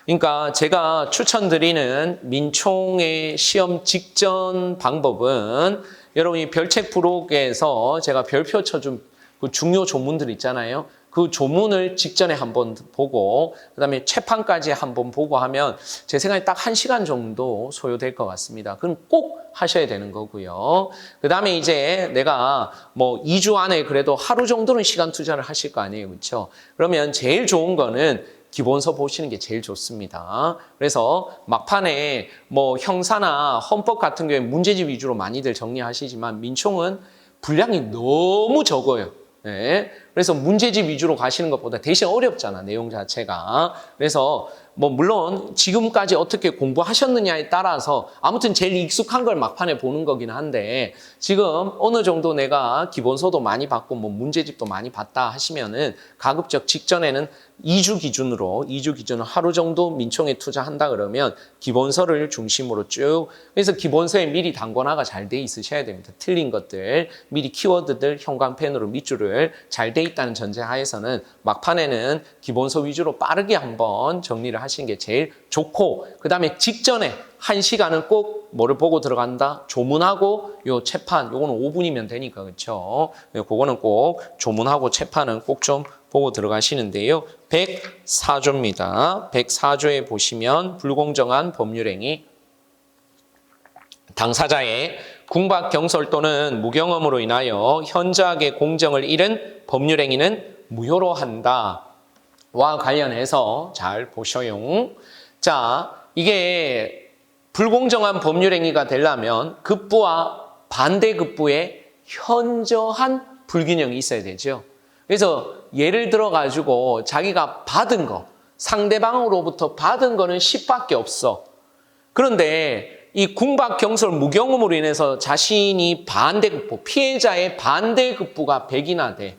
그러니까 제가 추천드리는 민총의 시험 직전 방법은 여러분이 별책 부록에서 제가 별표 쳐준 그 중요 조문들 있잖아요. 그 조문을 직전에 한번 보고 그다음에 체판까지 한번 보고 하면 제 생각에 딱 1시간 정도 소요될 것 같습니다. 그럼 꼭 하셔야 되는 거고요. 그다음에 이제 내가 뭐 2주 안에 그래도 하루 정도는 시간 투자를 하실 거 아니에요. 그렇죠? 그러면 제일 좋은 거는 기본서 보시는 게 제일 좋습니다. 그래서 막판에 뭐 형사나 헌법 같은 경우에 문제집 위주로 많이들 정리하시지만 민총은 분량이 너무 적어요. 네. 그래서 문제집 위주로 가시는 것보다 대신 어렵잖아, 내용 자체가. 그래서 뭐 물론 지금까지 어떻게 공부하셨느냐에 따라서 아무튼 제일 익숙한 걸 막판에 보는 거긴 한데 지금 어느 정도 내가 기본서도 많이 봤고 뭐 문제집도 많이 봤다 하시면은 가급적 직전에는 2주 기준으로 하루 정도 민총에 투자한다 그러면 기본서를 중심으로 쭉 그래서 기본서에 미리 단권화가 잘 돼 있으셔야 됩니다. 틀린 것들 미리 키워드들 형광펜으로 밑줄을 잘 돼 있다는 전제 하에서는 막판에는 기본서 위주로 빠르게 한번 정리를 하시는 게 제일 좋고 그 다음에 직전에 1시간은 꼭 뭐를 보고 들어간다? 조문하고 요 체판 요거는 5분이면 되니까 그렇죠? 그거는 꼭 조문하고 체판은 꼭 좀 보고 들어가시는데요. 104조입니다. 104조에 보시면 불공정한 법률행위 당사자의 궁박, 경솔 또는 무경험으로 인하여 현저하게 공정을 잃은 법률행위는 무효로 한다. 와 관련해서 잘 보셔요. 자, 이게 불공정한 법률행위가 되려면 급부와 반대급부의 현저한 불균형이 있어야 되죠. 그래서 예를 들어 가지고 자기가 받은 거, 상대방으로부터 받은 거는 10밖에 없어. 그런데 이 궁박, 경솔, 무경험으로 인해서 자신이 반대급부, 피해자의 반대급부가 100이나 돼.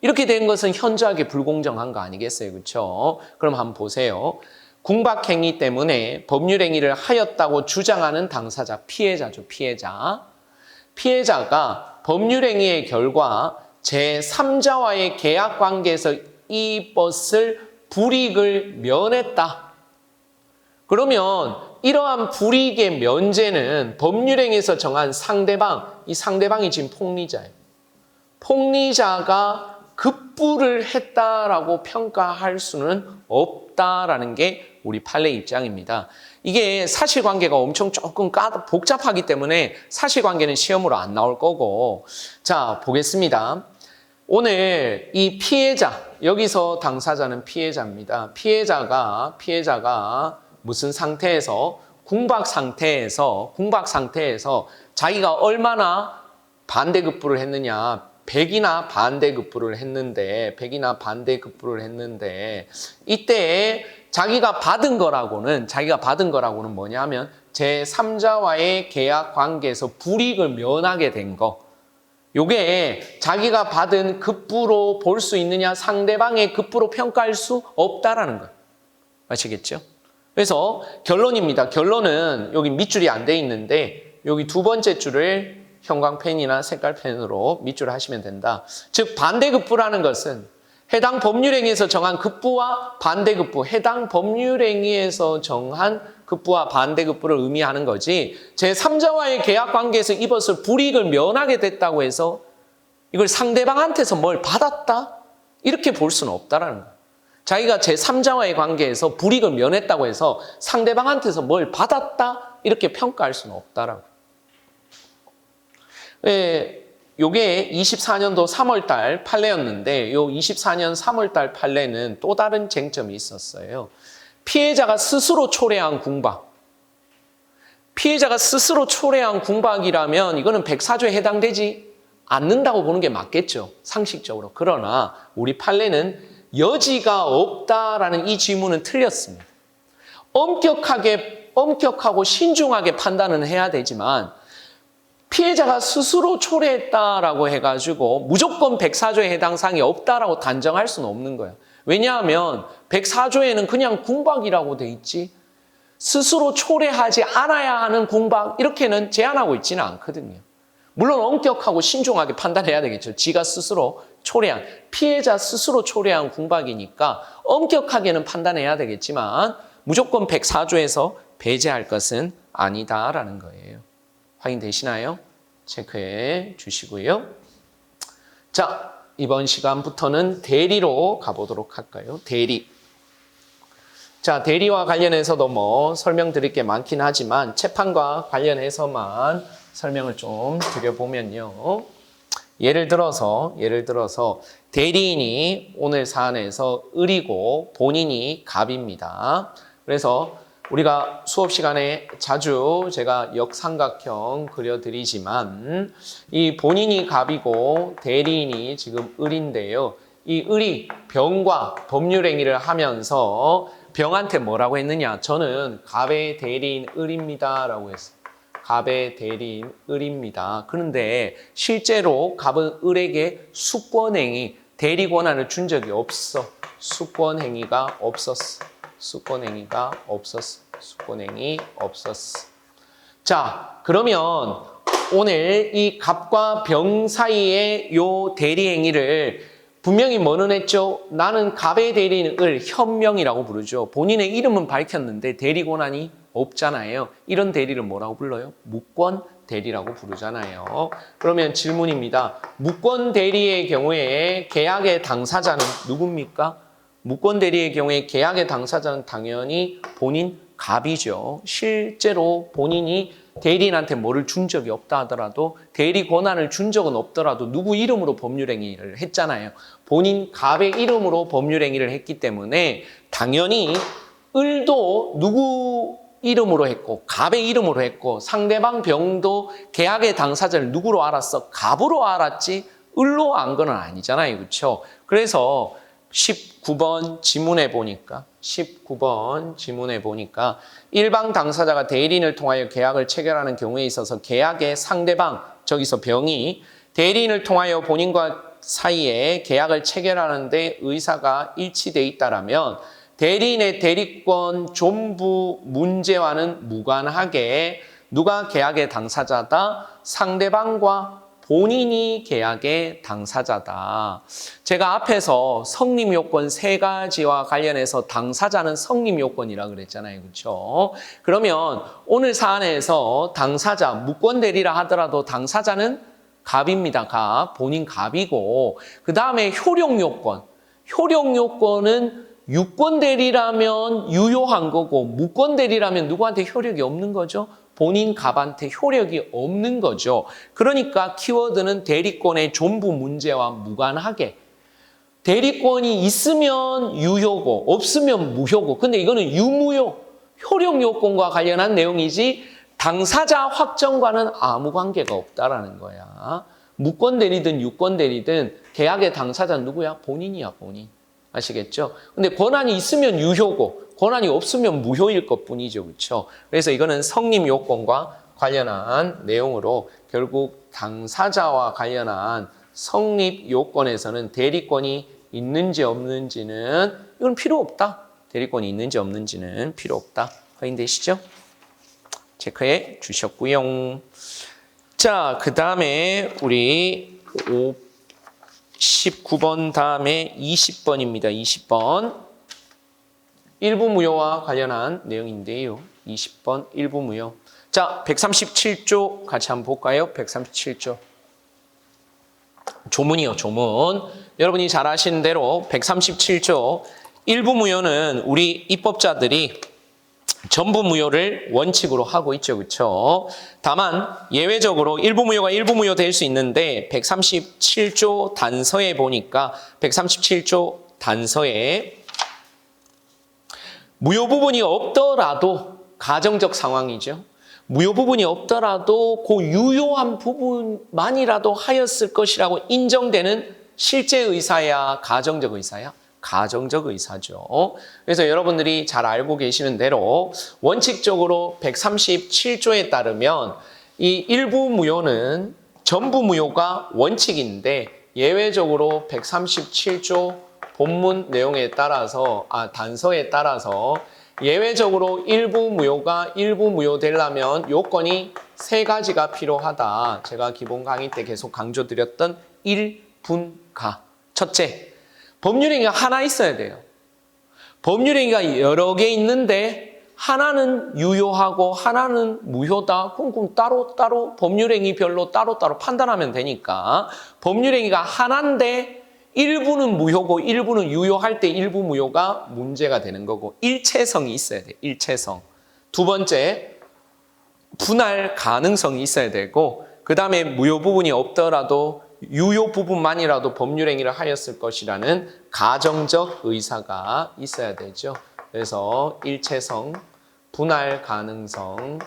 이렇게 된 것은 현저하게 불공정한 거 아니겠어요? 그렇죠? 그럼 한번 보세요. 궁박행위 때문에 법률행위를 하였다고 주장하는 당사자, 피해자죠, 피해자. 피해자가 법률행위의 결과 제3자와의 계약관계에서 이것을 불이익을 면했다. 그러면 이러한 불이익의 면제는 법률행위에서 정한 상대방, 이 상대방이 지금 폭리자예요. 폭리자가 급부를 했다라고 평가할 수는 없다라는 게 우리 판례 입장입니다. 이게 사실관계가 엄청 조금 복잡하기 때문에 사실관계는 시험으로 안 나올 거고 자 보겠습니다. 오늘 이 피해자 여기서 당사자는 피해자입니다. 피해자가 무슨 상태에서 궁박 상태에서 자기가 얼마나 반대급부를 했느냐 100이나 반대급부를 했는데 이때 자기가 받은 거라고는 뭐냐면 제3자와의 계약 관계에서 불이익을 면하게 된 거. 요게 자기가 받은 급부로 볼 수 있느냐 상대방의 급부로 평가할 수 없다라는 거예요. 아시겠죠? 그래서 결론입니다. 결론은 여기 밑줄이 안 돼 있는데 여기 두 번째 줄을 형광펜이나 색깔펜으로 밑줄을 하시면 된다. 즉 반대급부라는 것은 해당 법률행위에서 정한 급부와 반대급부, 해당 법률행위에서 정한 급부와 반대급부를 의미하는 거지 제3자와의 계약관계에서 이것을 불이익을 면하게 됐다고 해서 이걸 상대방한테서 뭘 받았다? 이렇게 볼 수는 없다라는 거예요. 자기가 제3자와의 관계에서 불이익을 면했다고 해서 상대방한테서 뭘 받았다? 이렇게 평가할 수는 없다라고. 요게 24년도 3월달 판례였는데 요 24년 3월달 판례는 또 다른 쟁점이 있었어요. 피해자가 스스로 초래한 궁박. 피해자가 스스로 초래한 궁박이라면 이거는 104조에 해당되지 않는다고 보는 게 맞겠죠. 상식적으로. 그러나 우리 판례는 여지가 없다라는 이 지문은 틀렸습니다. 엄격하고 신중하게 판단은 해야 되지만 피해자가 스스로 초래했다라고 해가지고 무조건 104조에 해당 사항이 없다라고 단정할 수는 없는 거예요. 왜냐하면 104조에는 그냥 궁박이라고 돼 있지 스스로 초래하지 않아야 하는 궁박 이렇게는 제한하고 있지는 않거든요. 물론 엄격하고 신중하게 판단해야 되겠죠. 지가 스스로 초래한, 피해자 스스로 초래한 궁박이니까 엄격하게는 판단해야 되겠지만 무조건 104조에서 배제할 것은 아니다라는 거예요. 확인되시나요? 체크해 주시고요. 자, 이번 시간부터는 대리로 가보도록 할까요? 대리. 자, 대리와 관련해서도 뭐 설명드릴 게 많긴 하지만 재판과 관련해서만 설명을 좀 드려보면요. 예를 들어서 대리인이 오늘 사안에서 을이고 본인이 갑입니다. 그래서 우리가 수업 시간에 자주 제가 역삼각형 그려드리지만 이 본인이 갑이고 대리인이 지금 을인데요. 이 을이 병과 법률행위를 하면서 병한테 뭐라고 했느냐? 저는 갑의 대리인 을입니다 라고 했어요. 갑의 대리인 을입니다. 그런데 실제로 갑은 을에게 수권행위, 대리 권한을 준 적이 없어. 수권행위가 없었어. 수권행위 없었어. 자, 그러면 오늘 이 갑과 병 사이의 요 대리행위를 분명히 뭐는 했죠? 나는 갑의 대리인 을 현명이라고 부르죠. 본인의 이름은 밝혔는데 대리 권한이 없잖아요. 이런 대리를 뭐라고 불러요? 무권 대리라고 부르잖아요. 그러면 질문입니다. 무권 대리의 경우에 계약의 당사자는 누굽니까? 무권 대리의 경우에 계약의 당사자는 당연히 본인 갑이죠. 실제로 본인이 대리인한테 뭐를 준 적이 없다 하더라도 대리 권한을 준 적은 없더라도 누구 이름으로 법률행위를 했잖아요. 본인 갑의 이름으로 법률행위를 했기 때문에 당연히 을도 누구 이름으로 했고 갑의 이름으로 했고 상대방 병도 계약의 당사자를 누구로 알았어? 갑으로 알았지 을로 안 건 아니잖아요. 그렇죠? 그래서 19번 지문에 보니까 일방 당사자가 대리인을 통하여 계약을 체결하는 경우에 있어서 계약의 상대방, 저기서 병이 대리인을 통하여 본인과 사이에 계약을 체결하는 데 의사가 일치돼 있다라면 대리인의 대리권 존부 문제와는 무관하게 누가 계약의 당사자다? 상대방과 본인이 계약의 당사자다. 제가 앞에서 성립 요건 3가지와 관련해서 당사자는 성립 요건이라고 그랬잖아요. 그렇죠? 그러면 오늘 사안에서 당사자, 무권 대리라 하더라도 당사자는 갑입니다. 갑. 본인 갑이고 그 다음에 효력 요건. 효력 요건은 유권 대리라면 유효한 거고 무권 대리라면 누구한테 효력이 없는 거죠? 본인 갑한테 효력이 없는 거죠. 그러니까 키워드는 대리권의 존부 문제와 무관하게 대리권이 있으면 유효고 없으면 무효고 근데 이거는 유무효, 효력 요건과 관련한 내용이지 당사자 확정과는 아무 관계가 없다라는 거야. 무권 대리든 유권 대리든 계약의 당사자는 누구야? 본인이야, 본인. 아시겠죠? 근데 권한이 있으면 유효고 권한이 없으면 무효일 것뿐이죠. 그렇죠? 그래서 이거는 성립 요건과 관련한 내용으로 결국 당사자와 관련한 성립 요건에서는 대리권이 있는지 없는지는 이건 필요 없다. 대리권이 있는지 없는지는 필요 없다. 확인되시죠? 체크해 주셨고요. 자, 그 다음에 우리 19번 다음에 20번입니다. 20번. 일부 무효와 관련한 내용인데요. 20번 일부 무효. 자, 137조 같이 한번 볼까요? 137조. 조문이요, 조문. 여러분이 잘 아시는 대로 137조 일부 무효는 우리 입법자들이 전부 무효를 원칙으로 하고 있죠. 그렇죠? 다만 예외적으로 일부 무효가 일부 무효 될 수 있는데 137조 단서에 보니까 137조 단서에 무효 부분이 없더라도 가정적 상황이죠. 무효 부분이 없더라도 그 유효한 부분만이라도 하였을 것이라고 인정되는 실제 의사야, 가정적 의사야? 가정적 의사죠. 그래서 여러분들이 잘 알고 계시는 대로 원칙적으로 137조에 따르면 이 일부 무효는 전부 무효가 원칙인데 예외적으로 137조 본문 내용에 따라서 단서에 따라서 예외적으로 일부 무효가 일부 무효 되려면 요건이 3가지가 필요하다. 제가 기본 강의 때 계속 강조드렸던 1분가. 첫째, 법률행위가 하나 있어야 돼요. 법률행위가 여러 개 있는데 하나는 유효하고 하나는 무효다. 그럼 따로따로 법률행위별로 따로따로 판단하면 되니까 법률행위가 하나인데 일부는 무효고 일부는 유효할 때 일부 무효가 문제가 되는 거고 일체성이 있어야 돼요. 일체성. 두 번째, 분할 가능성이 있어야 되고 그 다음에 무효 부분이 없더라도 유효 부분만이라도 법률행위를 하였을 것이라는 가정적 의사가 있어야 되죠. 그래서 일체성, 분할 가능성,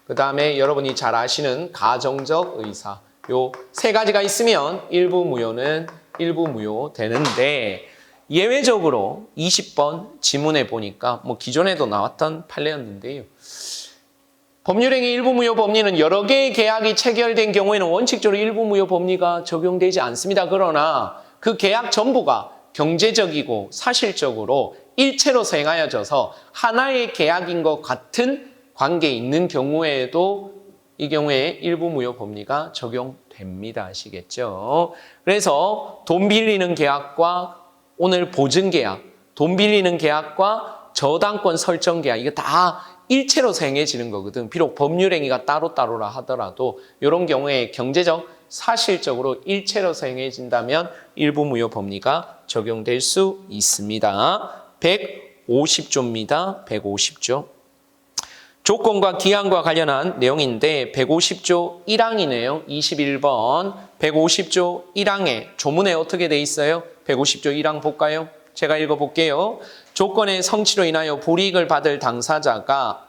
그 다음에 여러분이 잘 아시는 가정적 의사. 요 3가지가 있으면 일부 무효는 일부 무효 되는데 예외적으로 20번 지문에 보니까 기존에도 나왔던 판례였는데요. 법률행위 일부 무효 법리는 여러 개의 계약이 체결된 경우에는 원칙적으로 일부 무효 법리가 적용되지 않습니다. 그러나 그 계약 전부가 경제적이고 사실적으로 일체로 행하여져서 하나의 계약인 것 같은 관계에 있는 경우에도 이 경우에 일부 무효 법리가 적용됩니다. 아시겠죠? 그래서 돈 빌리는 계약과 오늘 보증 계약, 돈 빌리는 계약과 저당권 설정 계약 이거 다 일체로 행해지는 거거든. 비록 법률행위가 따로따로라 하더라도 이런 경우에 경제적, 사실적으로 일체로 행해진다면 일부 무효 법리가 적용될 수 있습니다. 150조입니다. 150조. 조건과 기한과 관련한 내용인데 150조 1항이네요. 21번 150조 1항에 조문에 어떻게 돼 있어요? 150조 1항 볼까요? 제가 읽어볼게요. 조건의 성취로 인하여 불이익을 받을 당사자가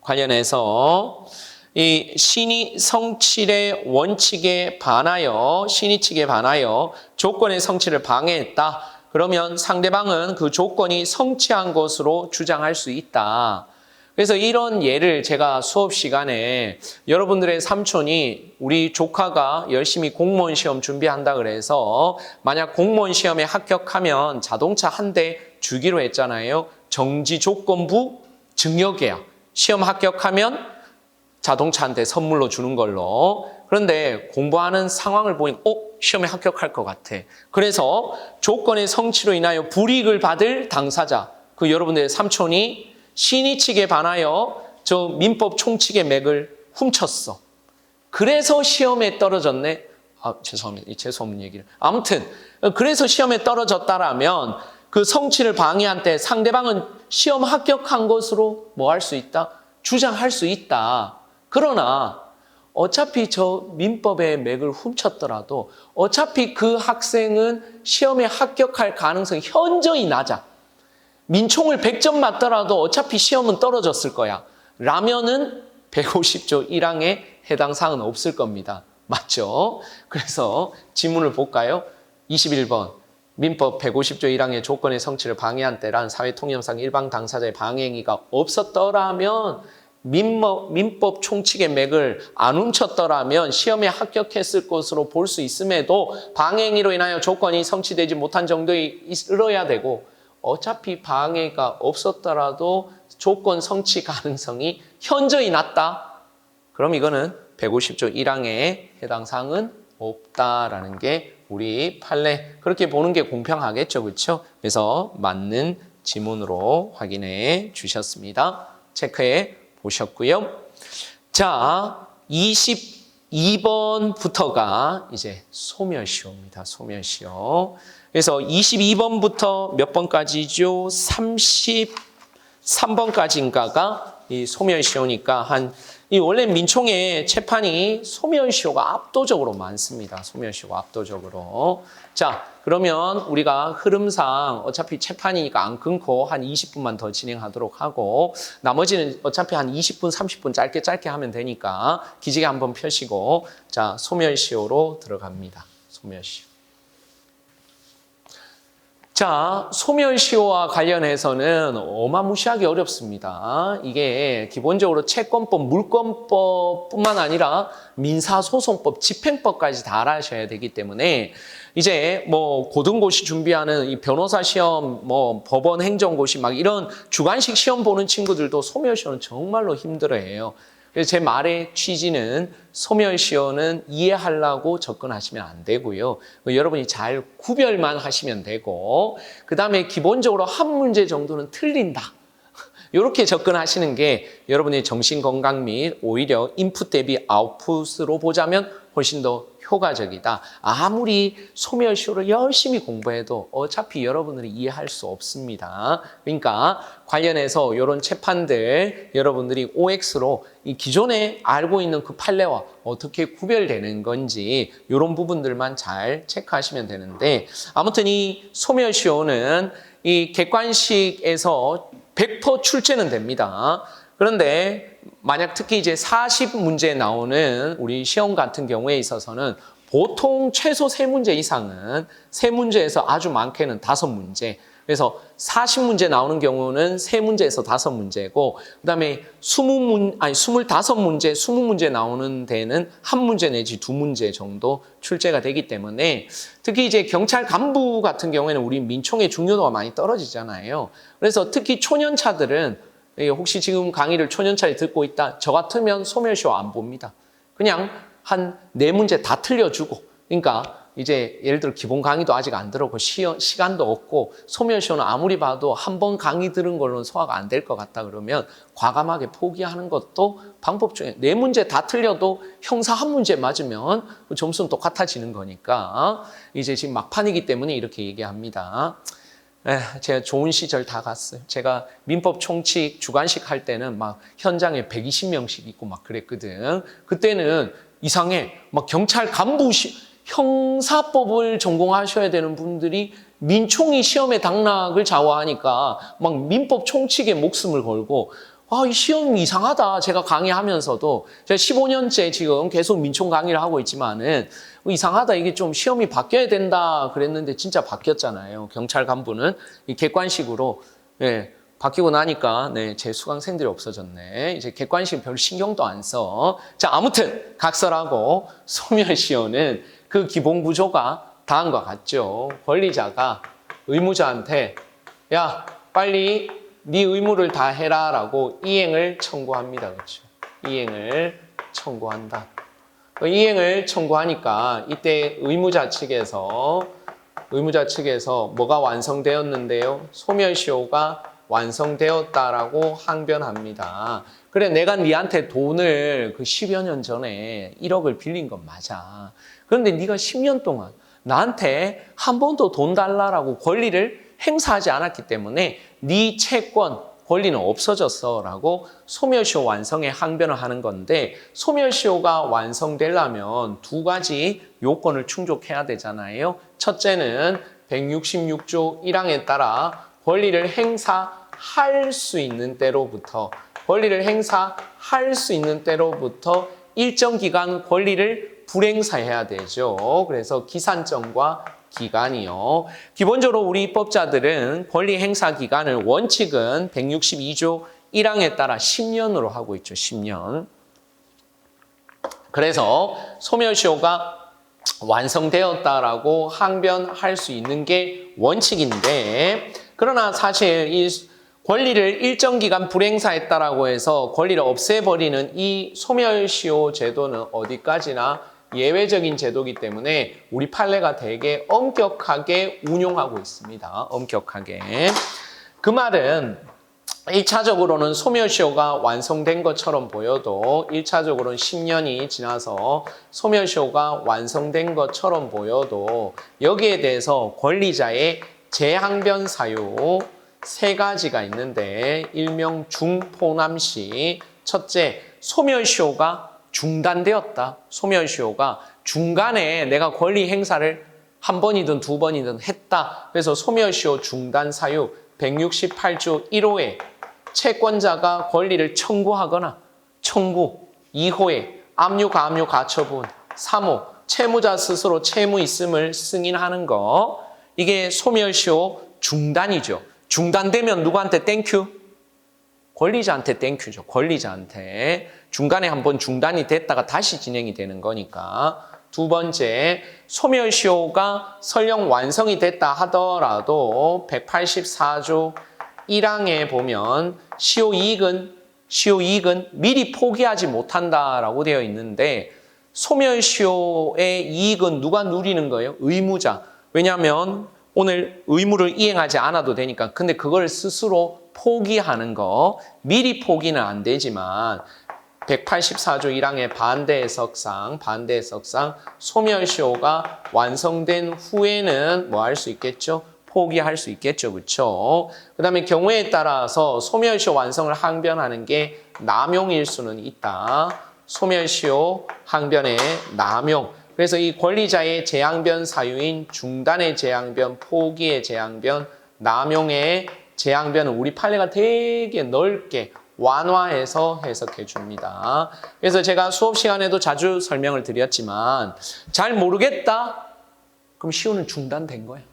관련해서 이 신의 성취의 원칙에 반하여 신의 측에 반하여 조건의 성취를 방해했다. 그러면 상대방은 그 조건이 성취한 것으로 주장할 수 있다. 그래서 이런 예를 제가 수업 시간에 여러분들의 삼촌이 우리 조카가 열심히 공무원 시험 준비한다 그래서 만약 공무원 시험에 합격하면 자동차 한 대 주기로 했잖아요. 정지 조건부 증여계약. 시험 합격하면 자동차 한 대 선물로 주는 걸로. 그런데 공부하는 상황을 보니까 시험에 합격할 것 같아. 그래서 조건의 성취로 인하여 불이익을 받을 당사자. 그 여러분들의 삼촌이 신의 측에 반하여 저 민법 총칙의 맥을 훔쳤어. 그래서 시험에 떨어졌네. 죄송합니다. 재수없는 얘기를. 아무튼 그래서 시험에 떨어졌다라면 그 성취를 방해한 때 상대방은 시험 합격한 것으로 뭐 할 수 있다? 주장할 수 있다. 그러나 어차피 저 민법의 맥을 훔쳤더라도 어차피 그 학생은 시험에 합격할 가능성이 현저히 낮아. 민총을 100점 맞더라도 어차피 시험은 떨어졌을 거야. 라면은 150조 1항에 해당 사항은 없을 겁니다. 맞죠? 그래서 지문을 볼까요? 21번 민법 150조 1항의 조건의 성취를 방해한 때란 사회통념상 일방 당사자의 방해행위가 없었더라면 민법 총칙의 맥을 안 훔쳤더라면 시험에 합격했을 것으로 볼 수 있음에도 방해행위로 인하여 조건이 성취되지 못한 정도에 이르러야 되고 어차피 방해가 없었더라도 조건 성취 가능성이 현저히 낮다. 그럼 이거는 150조 1항에 해당 사항은 없다라는 게 우리 판례. 그렇게 보는 게 공평하겠죠. 그렇죠? 그래서 맞는 지문으로 확인해 주셨습니다. 체크해 보셨고요. 자, 22번부터가 이제 소멸시효입니다. 소멸시효. 그래서 22번부터 몇 번까지죠? 33번까지인가가 이 소멸시효니까 이 원래 민총의 재판이 소멸시효가 압도적으로 많습니다. 소멸시효가 압도적으로. 자, 그러면 우리가 흐름상 어차피 재판이니까 안 끊고 한 20분만 더 진행하도록 하고 나머지는 어차피 한 20분, 30분 짧게 하면 되니까 기지개 한번 펴시고 자, 소멸시효로 들어갑니다. 소멸시효. 자, 소멸시효와 관련해서는 어마무시하게 어렵습니다. 이게 기본적으로 채권법, 물권법뿐만 아니라 민사소송법, 집행법까지 다 알아셔야 되기 때문에 이제 뭐 고등고시 준비하는 이 변호사 시험, 뭐 법원 행정고시 막 이런 주관식 시험 보는 친구들도 소멸시효는 정말로 힘들어해요. 그래서 제 말의 취지는 소멸시효는 이해하려고 접근하시면 안 되고요. 여러분이 잘 구별만 하시면 되고 그 다음에 기본적으로 한 문제 정도는 틀린다. 이렇게 접근하시는 게 여러분의 정신건강 및 오히려 인풋 대비 아웃풋으로 보자면 훨씬 더 효과적이다. 아무리 소멸시효를 열심히 공부해도 어차피 여러분들이 이해할 수 없습니다. 그러니까 관련해서 이런 재판들 여러분들이 OX로 이 기존에 알고 있는 그 판례와 어떻게 구별되는 건지 이런 부분들만 잘 체크하시면 되는데 아무튼 이 소멸시효는 이 객관식에서 100% 출제는 됩니다. 그런데 만약 특히 이제 40문제 나오는 우리 시험 같은 경우에 있어서는 보통 최소 3문제 이상은 3문제에서 아주 많게는 5문제. 그래서 40문제 나오는 경우는 3문제에서 5문제고 그다음에 25문제, 20문제 나오는 데는 1문제 내지 2문제 정도 출제가 되기 때문에 특히 이제 경찰 간부 같은 경우에는 우리 민총의 중요도가 많이 떨어지잖아요. 그래서 특히 초년차들은 혹시 지금 강의를 초년차에 듣고 있다. 저 같으면 소멸시효 안 봅니다. 그냥 한 4문제 다 틀려주고 그러니까 이제 예를 들어 기본 강의도 아직 안 들어오고 시간도 없고 소멸시효는 아무리 봐도 한 번 강의 들은 걸로는 소화가 안 될 것 같다 그러면 과감하게 포기하는 것도 방법 중에 4문제 다 틀려도 형사 1문제 맞으면 점수는 똑같아지는 거니까 이제 지금 막판이기 때문에 이렇게 얘기합니다. 제가 좋은 시절 다 갔어요. 제가 민법 총칙 주관식 할 때는 막 현장에 120명씩 있고 막 그랬거든. 그때는 이상해. 막 경찰 간부 형사법을 전공하셔야 되는 분들이 민총이 시험에 당락을 좌우하니까 막 민법 총칙에 목숨을 걸고 이 시험 이상하다. 제가 강의하면서도 제가 15년째 지금 계속 민총 강의를 하고 있지만은 이상하다. 이게 좀 시험이 바뀌어야 된다 그랬는데 진짜 바뀌었잖아요. 경찰 간부는 이 객관식으로 바뀌고 나니까 제 수강생들이 없어졌네. 이제 객관식 별 신경도 안 써. 자, 아무튼 각설하고 소멸시효는 그 기본 구조가 다음과 같죠. 권리자가 의무자한테 야 빨리 네 의무를 다 해라라고 이행을 청구합니다. 그렇죠? 이행을 청구한다. 이행을 청구하니까 이때 의무자 측에서 뭐가 완성되었는데요? 소멸시효가 완성되었다라고 항변합니다. 그래 내가 네한테 돈을 그 10여 년 전에 1억을 빌린 건 맞아. 그런데 네가 10년 동안 나한테 한 번도 돈 달라라고 권리를 행사하지 않았기 때문에 네 채권, 권리는 없어졌어 라고 소멸시효 완성에 항변을 하는 건데 소멸시효가 완성되려면 2가지 요건을 충족해야 되잖아요. 첫째는 166조 1항에 따라 권리를 행사할 수 있는 때로부터 일정 기간 권리를 불행사해야 되죠. 그래서 기산점과 기간이요. 기본적으로 우리 입법자들은 권리 행사 기간을 원칙은 162조 1항에 따라 10년으로 하고 있죠. 10년. 그래서 소멸시효가 완성되었다라고 항변할 수 있는 게 원칙인데 그러나 사실 이 권리를 일정 기간 불행사했다라고 해서 권리를 없애버리는 이 소멸시효 제도는 어디까지나 예외적인 제도이기 때문에 우리 판례가 되게 엄격하게 운용하고 있습니다. 엄격하게. 그 말은 1차적으로는 소멸시효가 완성된 것처럼 보여도 1차적으로는 10년이 지나서 소멸시효가 완성된 것처럼 보여도 여기에 대해서 권리자의 재항변 사유 세 가지가 있는데 일명 중포남시 첫째, 소멸시효가 중단되었다. 소멸시효가 중간에 내가 권리 행사를 한 번이든 두 번이든 했다. 그래서 소멸시효 중단 사유 168조 1호에 채권자가 권리를 청구하거나 청구 2호에 압류, 가압류, 가처분 3호 채무자 스스로 채무 있음을 승인하는 거 이게 소멸시효 중단이죠. 중단되면 누구한테 땡큐? 권리자한테 땡큐죠. 권리자한테 중간에 한번 중단이 됐다가 다시 진행이 되는 거니까 두 번째, 소멸시효가 설령 완성이 됐다 하더라도 184조 1항에 보면 시효이익은 미리 포기하지 못한다라고 되어 있는데 소멸시효의 이익은 누가 누리는 거예요? 의무자. 왜냐하면 오늘 의무를 이행하지 않아도 되니까. 근데 그걸 스스로 포기하는 거 미리 포기는 안 되지만 184조 1항의 반대 해석상 소멸시효가 완성된 후에는 뭐 할 수 있겠죠? 포기할 수 있겠죠. 그렇죠? 그 다음에 경우에 따라서 소멸시효 완성을 항변하는 게 남용일 수는 있다. 소멸시효 항변의 남용. 그래서 이 권리자의 재항변 사유인 중단의 재항변, 포기의 재항변, 남용의 재항변은 우리 판례가 되게 넓게 완화해서 해석해 줍니다. 그래서 제가 수업 시간에도 자주 설명을 드렸지만 잘 모르겠다? 그럼 시효는 중단된 거예요.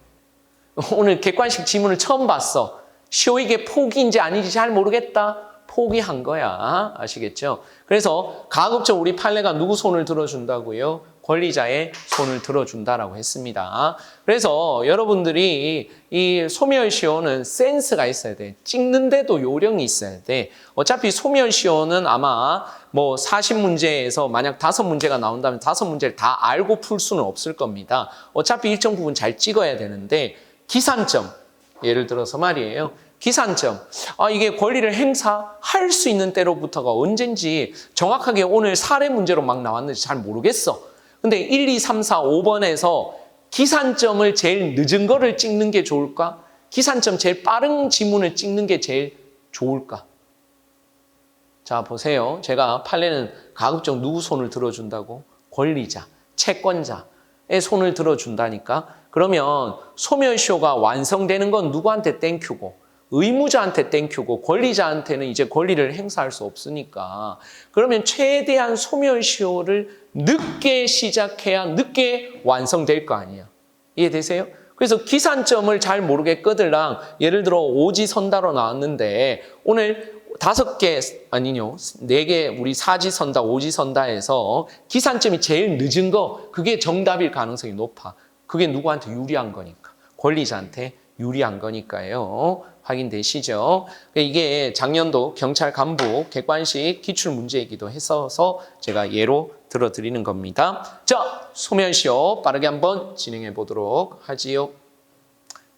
오늘 객관식 지문을 처음 봤어. 시효 이게 포기인지 아닌지 잘 모르겠다? 포기한 거야. 아시겠죠? 그래서 가급적 우리 판례가 누구 손을 들어준다고요? 권리자의 손을 들어준다라고 했습니다. 그래서 여러분들이 이 소멸시효는 센스가 있어야 돼. 찍는데도 요령이 있어야 돼. 어차피 소멸시효는 아마 뭐 40문제에서 만약 5문제가 나온다면 5문제를 다 알고 풀 수는 없을 겁니다. 어차피 일정 부분 잘 찍어야 되는데 기산점, 예를 들어서 말이에요. 기산점, 이게 권리를 행사할 수 있는 때로부터가 언젠지 정확하게 오늘 사례 문제로 막 나왔는지 잘 모르겠어. 근데 1, 2, 3, 4, 5번에서 기산점을 제일 늦은 거를 찍는 게 좋을까? 기산점 제일 빠른 지문을 찍는 게 제일 좋을까? 자, 보세요. 제가 판례는 가급적 누구 손을 들어준다고? 권리자, 채권자의 손을 들어준다니까? 그러면 소멸시효가 완성되는 건 누구한테 땡큐고 의무자한테 땡큐고 권리자한테는 이제 권리를 행사할 수 없으니까 그러면 최대한 소멸시효를 늦게 시작해야 늦게 완성될 거 아니야. 이해되세요? 그래서 기산점을 잘 모르겠거들랑 예를 들어 오지선다로 나왔는데 오늘 4개 우리 사지선다, 오지선다에서 기산점이 제일 늦은 거 그게 정답일 가능성이 높아. 그게 누구한테 유리한 거니까. 권리자한테 유리한 거니까요. 확인되시죠? 이게 작년도 경찰 간부 객관식 기출문제이기도 했어서 제가 예로 들어드리는 겁니다. 자, 소멸시효 빠르게 한번 진행해 보도록 하지요.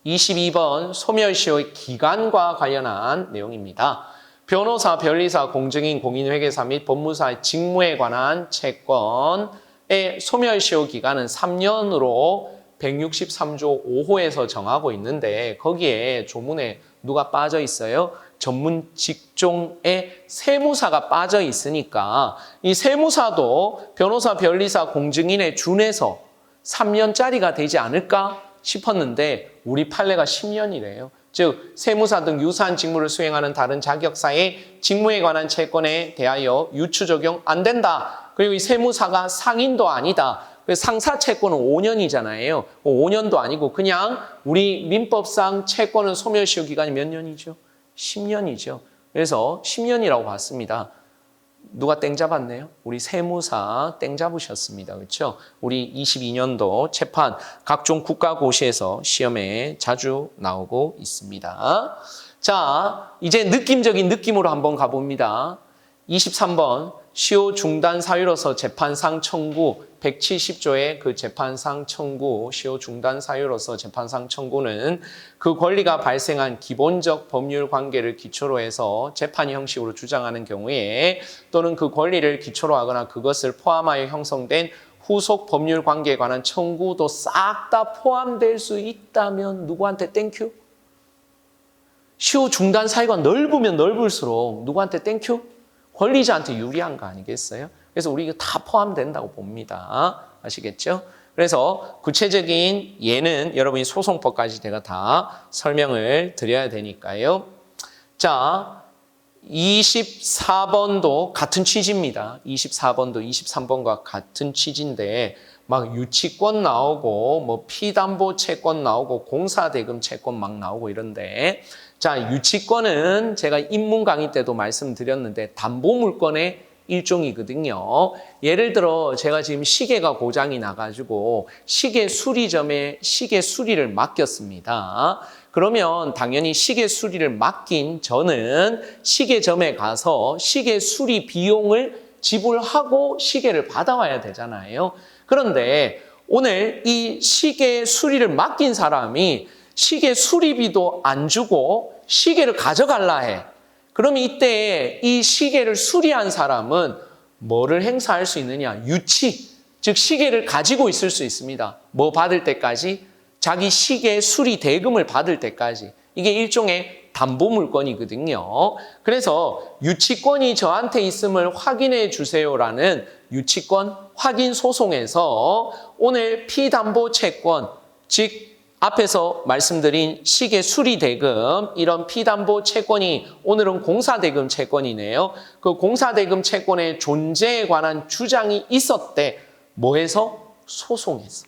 22번 소멸시효의 기간과 관련한 내용입니다. 변호사, 변리사, 공증인, 공인회계사 및 법무사의 직무에 관한 채권의 소멸시효 기간은 3년으로 163조 5호에서 정하고 있는데 거기에 조문에 누가 빠져 있어요? 전문 직종의 세무사가 빠져 있으니까 이 세무사도 변호사, 변리사, 공증인에 준해서 3년짜리가 되지 않을까 싶었는데 우리 판례가 10년이래요. 즉 세무사 등 유사한 직무를 수행하는 다른 자격사의 직무에 관한 채권에 대하여 유추 적용 안 된다. 그리고 이 세무사가 상인도 아니다. 상사 채권은 5년이잖아요. 5년도 아니고 그냥 우리 민법상 채권은 소멸시효 기간이 몇 년이죠? 10년이죠. 그래서 10년이라고 봤습니다. 누가 땡 잡았네요? 우리 세무사 땡 잡으셨습니다. 그렇죠? 우리 22년도 재판 각종 국가고시에서 시험에 자주 나오고 있습니다. 자, 이제 느낌적인 느낌으로 한번 가봅니다. 23번 시효 중단 사유로서 재판상 청구 170조의 그 재판상 청구, 시효 중단 사유로서 재판상 청구는 그 권리가 발생한 기본적 법률 관계를 기초로 해서 재판 형식으로 주장하는 경우에 또는 그 권리를 기초로 하거나 그것을 포함하여 형성된 후속 법률 관계에 관한 청구도 싹 다 포함될 수 있다면 누구한테 땡큐? 시효 중단 사유가 넓으면 넓을수록 누구한테 땡큐? 권리자한테 유리한 거 아니겠어요? 그래서 우리 이거 다 포함된다고 봅니다. 아시겠죠? 그래서 구체적인 예는 여러분이 소송법까지 제가 다 설명을 드려야 되니까요. 자, 24번도 같은 취지입니다. 24번도 23번과 같은 취지인데 막 유치권 나오고 뭐 피담보 채권 나오고 공사대금 채권 막 나오고 이런데 자, 유치권은 제가 입문 강의 때도 말씀드렸는데 담보물권의 일종이거든요. 예를 들어 제가 지금 시계가 고장이 나가지고 시계 수리점에 시계 수리를 맡겼습니다. 그러면 당연히 시계 수리를 맡긴 저는 시계점에 가서 시계 수리 비용을 지불하고 시계를 받아와야 되잖아요. 그런데 오늘 이 시계 수리를 맡긴 사람이 시계 수리비도 안 주고 시계를 가져갈라 해. 그럼 이때 이 시계를 수리한 사람은 뭐를 행사할 수 있느냐? 유치, 즉 시계를 가지고 있을 수 있습니다. 뭐 받을 때까지? 자기 시계 수리 대금을 받을 때까지. 이게 일종의 담보물권이거든요. 그래서 유치권이 저한테 있음을 확인해 주세요라는 유치권 확인 소송에서 오늘 피담보 채권, 즉 앞에서 말씀드린 시계 수리 대금, 이런 피담보 채권이 오늘은 공사대금 채권이네요. 그 공사대금 채권의 존재에 관한 주장이 있었대. 뭐해서? 소송에서.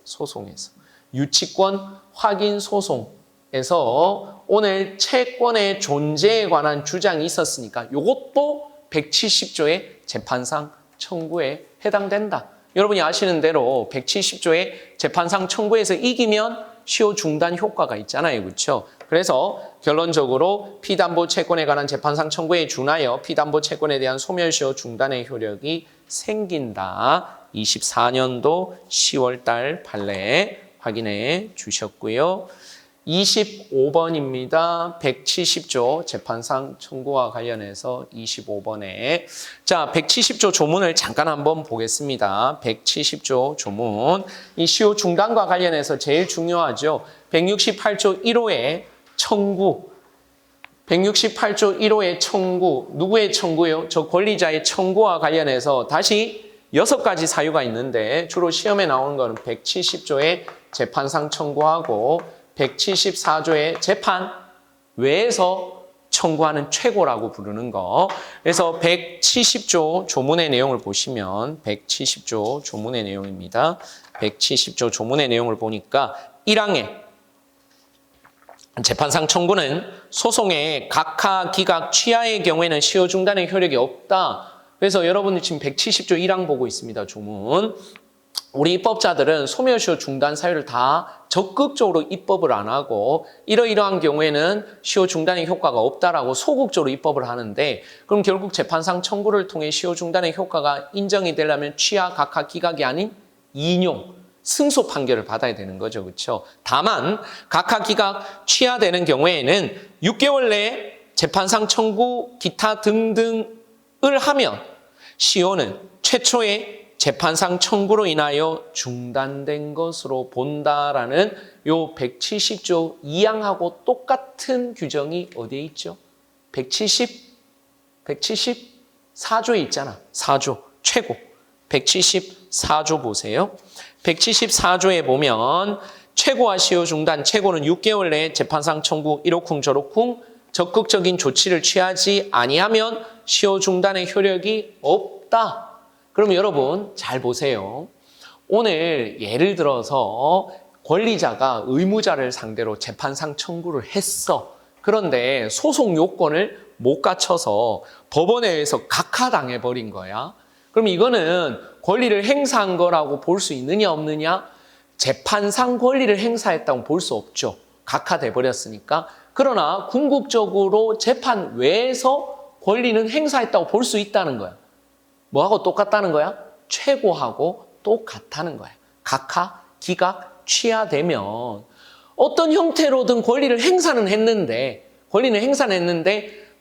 유치권 확인 소송에서 오늘 채권의 존재에 관한 주장이 있었으니까 이것도 170조의 재판상 청구에 해당된다. 여러분이 아시는 대로 170조의 재판상 청구에서 이기면 시효 중단 효과가 있잖아요. 그렇죠? 그래서 결론적으로 피담보 채권에 관한 재판상 청구에 준하여 피담보 채권에 대한 소멸시효 중단의 효력이 생긴다. 24년도 10월 달 판례 확인해 주셨고요. 25번입니다. 170조 재판상 청구와 관련해서 25번에 자 170조 조문을 잠깐 한번 보겠습니다. 170조 조문 이 시효 중단과 관련해서 제일 중요하죠. 168조 1호의 청구 168조 1호의 청구 누구의 청구요? 저 권리자의 청구와 관련해서 다시 6가지 사유가 있는데 주로 시험에 나오는 거는 170조의 재판상 청구하고 174조의 재판 외에서 청구하는 최고라고 부르는 거. 그래서 170조 조문의 내용을 보시면 170조 조문의 내용입니다. 170조 조문의 내용을 보니까 1항에 재판상 청구는 소송의 각하, 기각, 취하의 경우에는 시효 중단의 효력이 없다. 그래서 여러분이 지금 170조 1항 보고 있습니다. 조문. 우리 입법자들은 소멸시효 중단 사유를 다 적극적으로 입법을 안 하고 이러이러한 경우에는 시효 중단의 효과가 없다라고 소극적으로 입법을 하는데 그럼 결국 재판상 청구를 통해 시효 중단의 효과가 인정이 되려면 취하, 각하, 기각이 아닌 인용, 승소 판결을 받아야 되는 거죠. 그렇죠? 다만 각하, 기각, 취하되는 경우에는 6개월 내에 재판상 청구, 기타 등등을 하면 시효는 최초의 재판상 청구로 인하여 중단된 것으로 본다라는 요 170조 2항하고 똑같은 규정이 어디에 있죠? 174조에 있잖아. 4조 최고. 174조 보세요. 174조에 보면 최고와 시효 중단, 최고는 6개월 내에 재판상 청구 이러쿵 저러쿵 적극적인 조치를 취하지 아니하면 시효 중단의 효력이 없다. 그럼 여러분 잘 보세요. 오늘 예를 들어서 권리자가 의무자를 상대로 재판상 청구를 했어. 그런데 소송 요건을 못 갖춰서 법원에 의해서 각하당해버린 거야. 그럼 이거는 권리를 행사한 거라고 볼 수 있느냐 없느냐? 재판상 권리를 행사했다고 볼 수 없죠. 각하돼버렸으니까. 그러나 궁극적으로 재판 외에서 권리는 행사했다고 볼 수 있다는 거야. 뭐하고 똑같다는 거야? 최고하고 똑같다는 거야. 각하, 기각, 취하되면 어떤 형태로든 권리는 행사는 했는데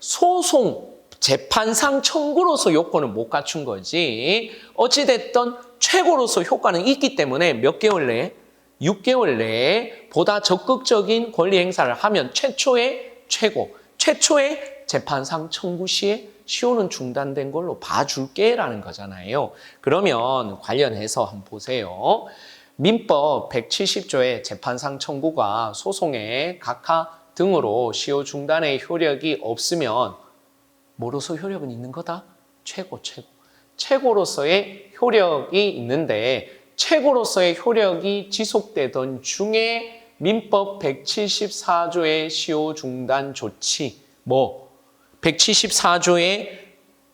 소송, 재판상 청구로서 요건을 못 갖춘 거지. 어찌됐든 최고로서 효과는 있기 때문에 몇 개월 내에? 6개월 내에 보다 적극적인 권리 행사를 하면 최초의 재판상 청구 시에 시효는 중단된 걸로 봐줄게라는 거잖아요. 그러면 관련해서 한번 보세요. 민법 170조의 재판상 청구가 소송의 각하 등으로 시효 중단의 효력이 없으면 뭐로서 효력은 있는 거다? 최고로서의 효력이 있는데 최고로서의 효력이 지속되던 중에 민법 174조의 시효 중단 조치 174조의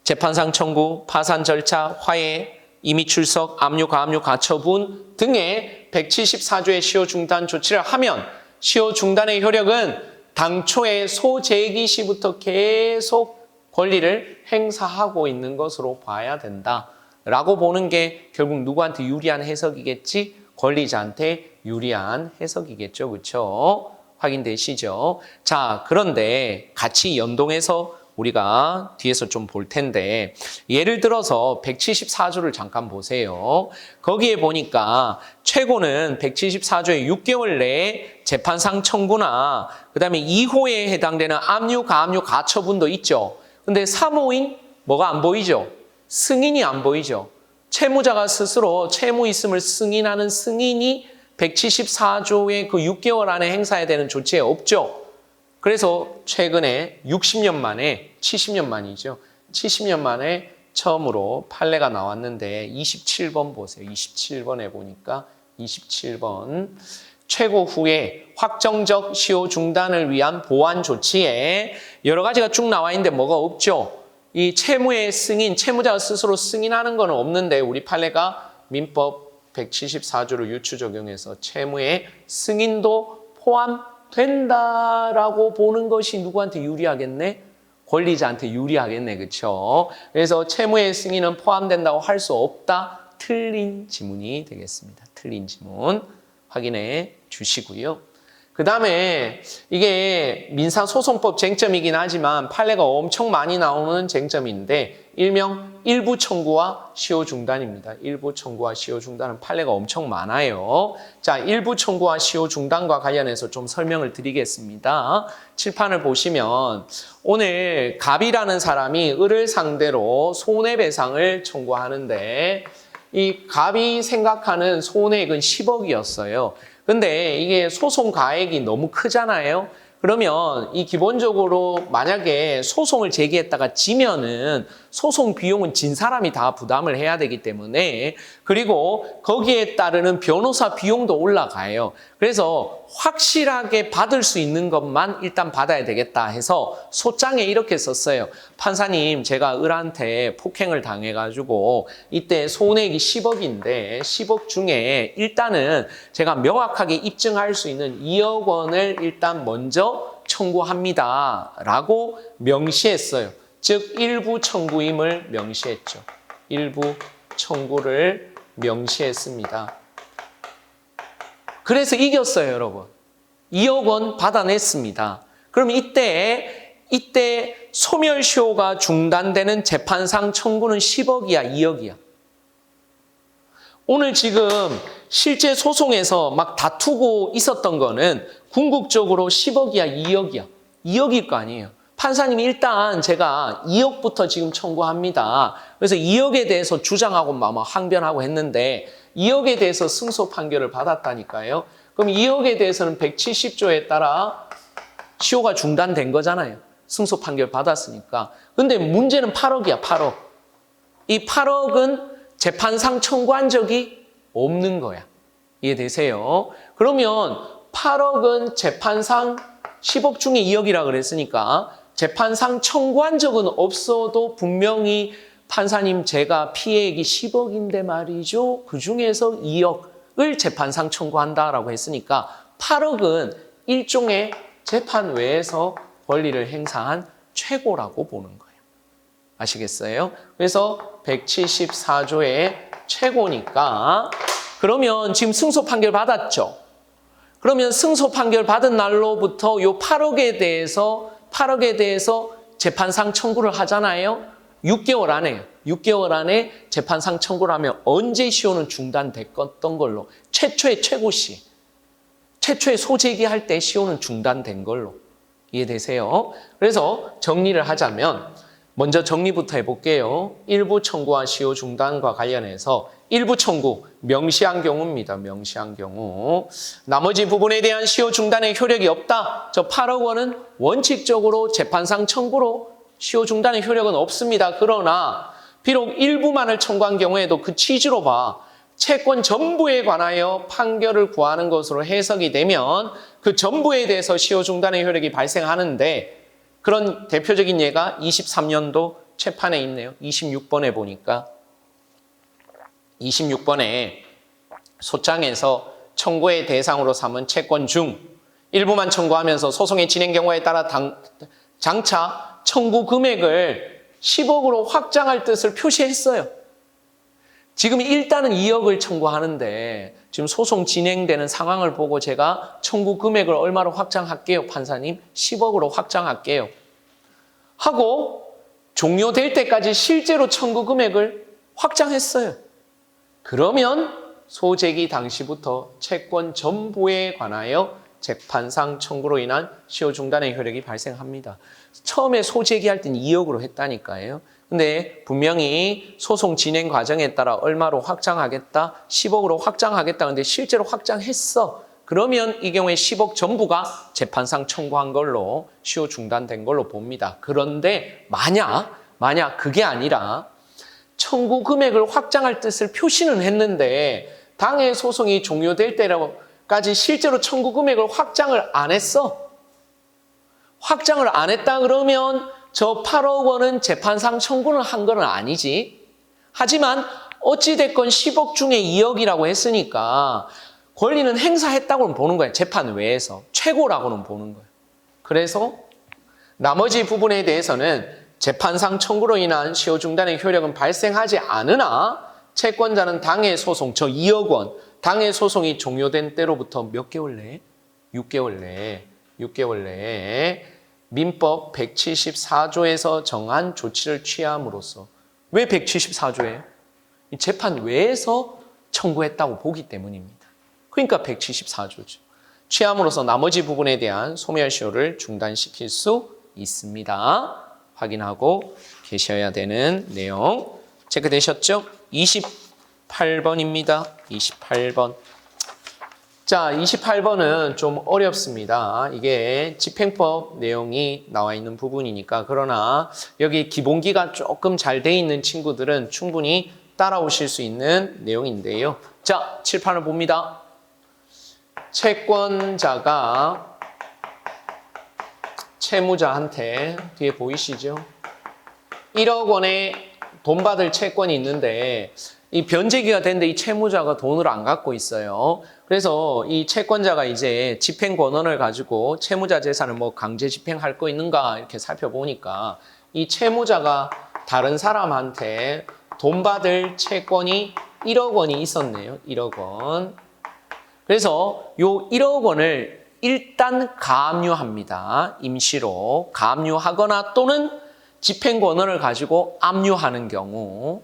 재판상 청구, 파산 절차, 화해, 임의 출석, 압류, 가압류, 가처분 등의 174조의 시효 중단 조치를 하면 시효 중단의 효력은 당초의 소재기 시부터 계속 권리를 행사하고 있는 것으로 봐야 된다라고 보는 게 결국 누구한테 유리한 해석이겠지? 권리자한테 유리한 해석이겠죠. 그렇죠? 확인되시죠? 자, 그런데 같이 연동해서 우리가 뒤에서 좀 볼 텐데 예를 들어서 174조를 잠깐 보세요. 거기에 보니까 최고는 174조의 6개월 내에 재판상 청구나 그다음에 2호에 해당되는 압류, 가압류, 가처분도 있죠. 근데 사모인 뭐가 안 보이죠? 승인이 안 보이죠. 채무자가 스스로 채무 있음을 승인하는 승인이 174조의 그 6개월 안에 행사해야 되는 조치에 없죠. 그래서 최근에 60년 만에 70년 만이죠. 70년 만에 처음으로 판례가 나왔는데 27번 보세요. 27번에 보니까 27번 최고 후에 확정적 시효 중단을 위한 보완 조치에 여러 가지가 쭉 나와 있는데 뭐가 없죠. 이 채무의 승인, 채무자가 스스로 승인하는 건 없는데 우리 판례가 민법 174조를 유추 적용해서 채무의 승인도 포함된다라고 보는 것이 누구한테 유리하겠네? 권리자한테 유리하겠네. 그렇죠? 그래서 채무의 승인은 포함된다고 할 수 없다. 틀린 지문이 되겠습니다. 틀린 지문 확인해 주시고요. 그 다음에 이게 민사소송법 쟁점이긴 하지만 판례가 엄청 많이 나오는 쟁점인데 일명 일부 청구와 시효 중단입니다. 일부 청구와 시효 중단은 판례가 엄청 많아요. 자, 일부 청구와 시효 중단과 관련해서 좀 설명을 드리겠습니다. 칠판을 보시면 오늘 갑이라는 사람이 을을 상대로 손해배상을 청구하는데 이 갑이 생각하는 손해액은 10억이었어요. 근데 이게 소송 가액이 너무 크잖아요. 그러면 이 기본적으로 만약에 소송을 제기했다가 지면은 소송 비용은 진 사람이 다 부담을 해야 되기 때문에 그리고 거기에 따르는 변호사 비용도 올라가요. 그래서 확실하게 받을 수 있는 것만 일단 받아야 되겠다 해서 소장에 이렇게 썼어요. 판사님, 제가 을한테 폭행을 당해가지고 이때 손해액이 10억인데 10억 중에 일단은 제가 명확하게 입증할 수 있는 2억 원을 일단 먼저 청구합니다 라고 명시했어요. 즉 일부 청구임을 명시했죠. 일부 청구를 명시했습니다. 그래서 이겼어요, 여러분. 2억 원 받아냈습니다. 그럼 이때 소멸시효가 중단되는 재판상 청구는 10억이야, 2억이야? 오늘 지금 실제 소송에서 막 다투고 있었던 거는 궁극적으로 10억이야, 2억이야? 2억일 거 아니에요. 판사님이 일단 제가 2억부터 지금 청구합니다. 그래서 2억에 대해서 주장하고 막 항변하고 했는데 2억에 대해서 승소 판결을 받았다니까요. 그럼 2억에 대해서는 170조에 따라 시효가 중단된 거잖아요. 승소 판결 받았으니까. 근데 문제는 8억이야, 8억. 이 8억은 재판상 청구한 적이 없는 거야. 이해되세요? 그러면 8억은 재판상 10억 중에 2억이라 그랬으니까 재판상 청구한 적은 없어도 분명히 판사님 제가 피해액이 10억인데 말이죠. 그중에서 2억을 재판상 청구한다라고 했으니까 8억은 일종의 재판 외에서 권리를 행사한 최고라고 보는 거예요. 아시겠어요? 그래서 174조의 최고니까 그러면 지금 승소 판결 받았죠? 그러면 승소 판결 받은 날로부터 요 8억에 대해서 재판상 청구를 하잖아요. 6개월 안에 재판상 청구를 하면 언제 시효는 중단됐던 걸로 최초의 최고시, 최초의 소제기할 때 시효는 중단된 걸로 이해되세요? 그래서 정리를 하자면 먼저 정리부터 해볼게요. 일부 청구와 시효 중단과 관련해서 일부 청구, 명시한 경우입니다. 명시한 경우. 나머지 부분에 대한 시효 중단의 효력이 없다. 저 8억 원은 원칙적으로 재판상 청구로 시효 중단의 효력은 없습니다. 그러나 비록 일부만을 청구한 경우에도 그 취지로 봐. 채권 전부에 관하여 판결을 구하는 것으로 해석이 되면 그 전부에 대해서 시효 중단의 효력이 발생하는데 그런 대표적인 예가 23년도 채판에 있네요. 26번에 보니까 26번에 소장에서 청구의 대상으로 삼은 채권 중 일부만 청구하면서 소송의 진행 경과에 따라 장차 청구 금액을 10억으로 확장할 뜻을 표시했어요. 지금 일단은 2억을 청구하는데 지금 소송 진행되는 상황을 보고 제가 청구 금액을 얼마로 확장할게요, 판사님? 10억으로 확장할게요. 하고 종료될 때까지 실제로 청구 금액을 확장했어요. 그러면 소제기 당시부터 채권 전부에 관하여 재판상 청구로 인한 시효 중단의 효력이 발생합니다. 처음에 소제기할 때는 2억으로 했다니까요. 근데 분명히 소송 진행 과정에 따라 얼마로 확장하겠다, 10억으로 확장하겠다. 근데 실제로 확장했어. 그러면 이 경우에 10억 전부가 재판상 청구한 걸로 시효 중단된 걸로 봅니다. 그런데 만약 그게 아니라 청구 금액을 확장할 뜻을 표시는 했는데 당해 소송이 종료될 때까지 실제로 청구 금액을 확장을 안 했어. 확장을 안 했다 그러면 저 8억 원은 재판상 청구를 한 건 아니지. 하지만 어찌됐건 10억 중에 2억이라고 했으니까 권리는 행사했다고는 보는 거예요. 재판 외에서. 최고라고는 보는 거예요. 그래서 나머지 부분에 대해서는 재판상 청구로 인한 시효 중단의 효력은 발생하지 않으나 채권자는 당해 소송, 저 2억 원, 당해 소송이 종료된 때로부터 몇 개월 내에? 6개월 내에 민법 174조에서 정한 조치를 취함으로써 왜 174조예요? 재판 외에서 청구했다고 보기 때문입니다. 그러니까 174조죠. 취함으로써 나머지 부분에 대한 소멸시효를 중단시킬 수 있습니다. 확인하고 계셔야 되는 내용 체크되셨죠? 28번입니다. 28번. 자, 28번은 좀 어렵습니다. 이게 집행법 내용이 나와 있는 부분이니까. 그러나 여기 기본기가 조금 잘 돼 있는 친구들은 충분히 따라오실 수 있는 내용인데요. 자, 칠판을 봅니다. 채권자가 채무자한테 뒤에 보이시죠? 1억 원의 돈 받을 채권이 있는데 이 변제기가 됐는데 이 채무자가 돈을 안 갖고 있어요. 그래서 이 채권자가 이제 집행 권한을 가지고 채무자 재산을 뭐 강제 집행할 거 있는가 이렇게 살펴보니까 이 채무자가 다른 사람한테 돈 받을 채권이 1억 원이 있었네요. 1억 원. 그래서 요 1억 원을 일단 가압류합니다. 임시로 가압류하거나 또는 집행 권한을 가지고 압류하는 경우.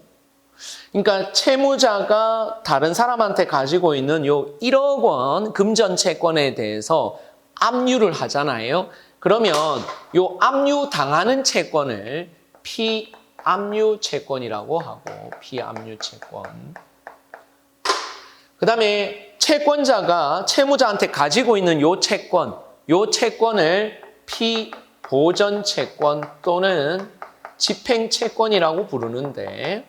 그러니까 채무자가 다른 사람한테 가지고 있는 요 1억 원 금전 채권에 대해서 압류를 하잖아요. 그러면 요 압류 당하는 채권을 피압류 채권이라고 하고 피압류 채권. 그다음에 채권자가 채무자한테 가지고 있는 요 채권을 피보전 채권 또는 집행 채권이라고 부르는데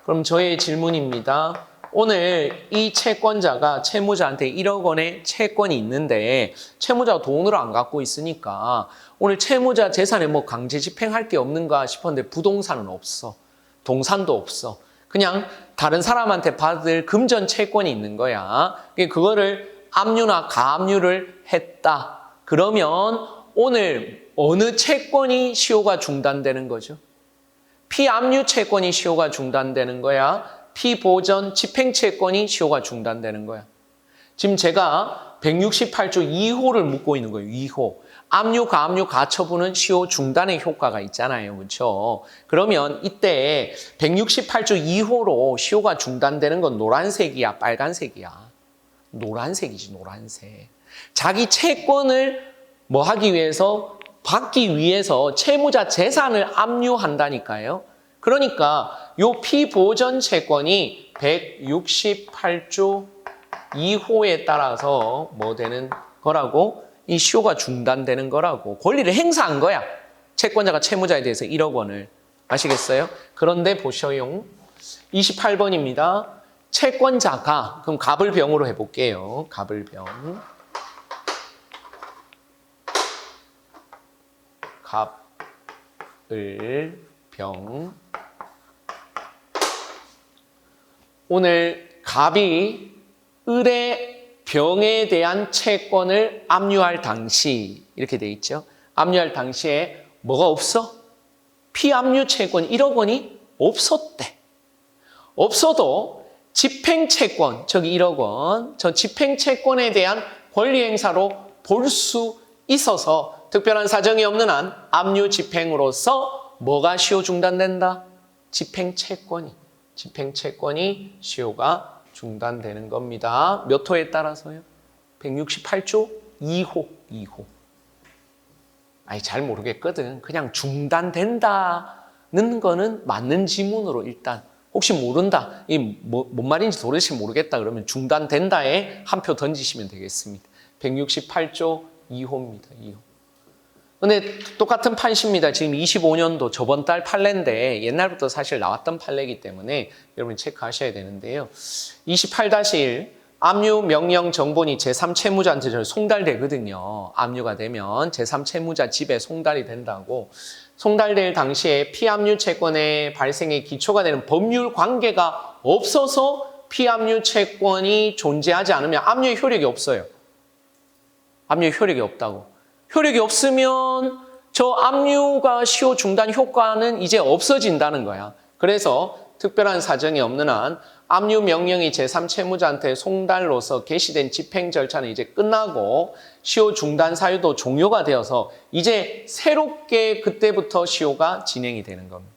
그럼 저의 질문입니다. 오늘 이 채권자가 채무자한테 1억 원의 채권이 있는데 채무자가 돈을 안 갖고 있으니까 오늘 채무자 재산에 뭐 강제 집행할 게 없는가 싶었는데 부동산은 없어. 동산도 없어. 그냥 다른 사람한테 받을 금전 채권이 있는 거야. 그거를 압류나 가압류를 했다. 그러면 오늘 어느 채권이 시효가 중단되는 거죠? 피압류 채권이 시효가 중단되는 거야? 피보전 집행채권이 시효가 중단되는 거야? 지금 제가 168조 2호를 묻고 있는 거예요. 2호. 압류, 가압류, 가처분은 시효 중단의 효과가 있잖아요. 그렇죠? 그러면 이때 168조 2호로 시효가 중단되는 건 노란색이야, 빨간색이야? 노란색이지, 노란색. 자기 채권을 뭐 하기 위해서, 받기 위해서 채무자 재산을 압류한다니까요. 그러니까 요 피보전 채권이 168조 2호에 따라서 뭐 되는 거라고? 이 시효가 중단되는 거라고. 권리를 행사한 거야. 채권자가 채무자에 대해서 1억 원을. 아시겠어요? 그런데 보셔요. 28번입니다. 채권자가, 그럼 갑을 병으로 해볼게요. 갑을 병. 갑을 병. 오늘 갑이 을의 병에 대한 채권을 압류할 당시 이렇게 돼 있죠. 압류할 당시에 뭐가 없어? 피압류 채권 1억 원이 없었대. 없어도 집행채권, 저기 1억 원, 저 집행채권에 대한 권리행사로 볼 수 있어서 특별한 사정이 없는 한 압류 집행으로서 뭐가 시효 중단된다? 집행채권이 시효가 중단되는 겁니다. 몇 호에 따라서요? 168조 2호. 아니, 잘 모르겠거든. 그냥 중단된다는 거는 맞는 지문으로 일단. 혹시 모른다. 이 뭔 말인지 도대체 모르겠다 그러면 중단된다에 한 표 던지시면 되겠습니다. 168조 2호입니다. 2호. 근데 똑같은 판시입니다. 지금 25년도 저번 달 판례인데 옛날부터 사실 나왔던 판례이기 때문에 여러분이 체크하셔야 되는데요. 28-1 압류 명령 정본이 제3채무자한테 송달되거든요. 압류가 되면 제3채무자 집에 송달이 된다고. 송달될 당시에 피압류 채권의 발생에 기초가 되는 법률 관계가 없어서 피압류 채권이 존재하지 않으면 압류의 효력이 없어요. 압류의 효력이 없다고. 효력이 없으면 저 압류가 시효 중단 효과는 이제 없어진다는 거야. 그래서 특별한 사정이 없는 한 압류 명령이 제3채무자한테 송달로서 개시된 집행 절차는 이제 끝나고 시효 중단 사유도 종료가 되어서 이제 새롭게 그때부터 시효가 진행이 되는 겁니다.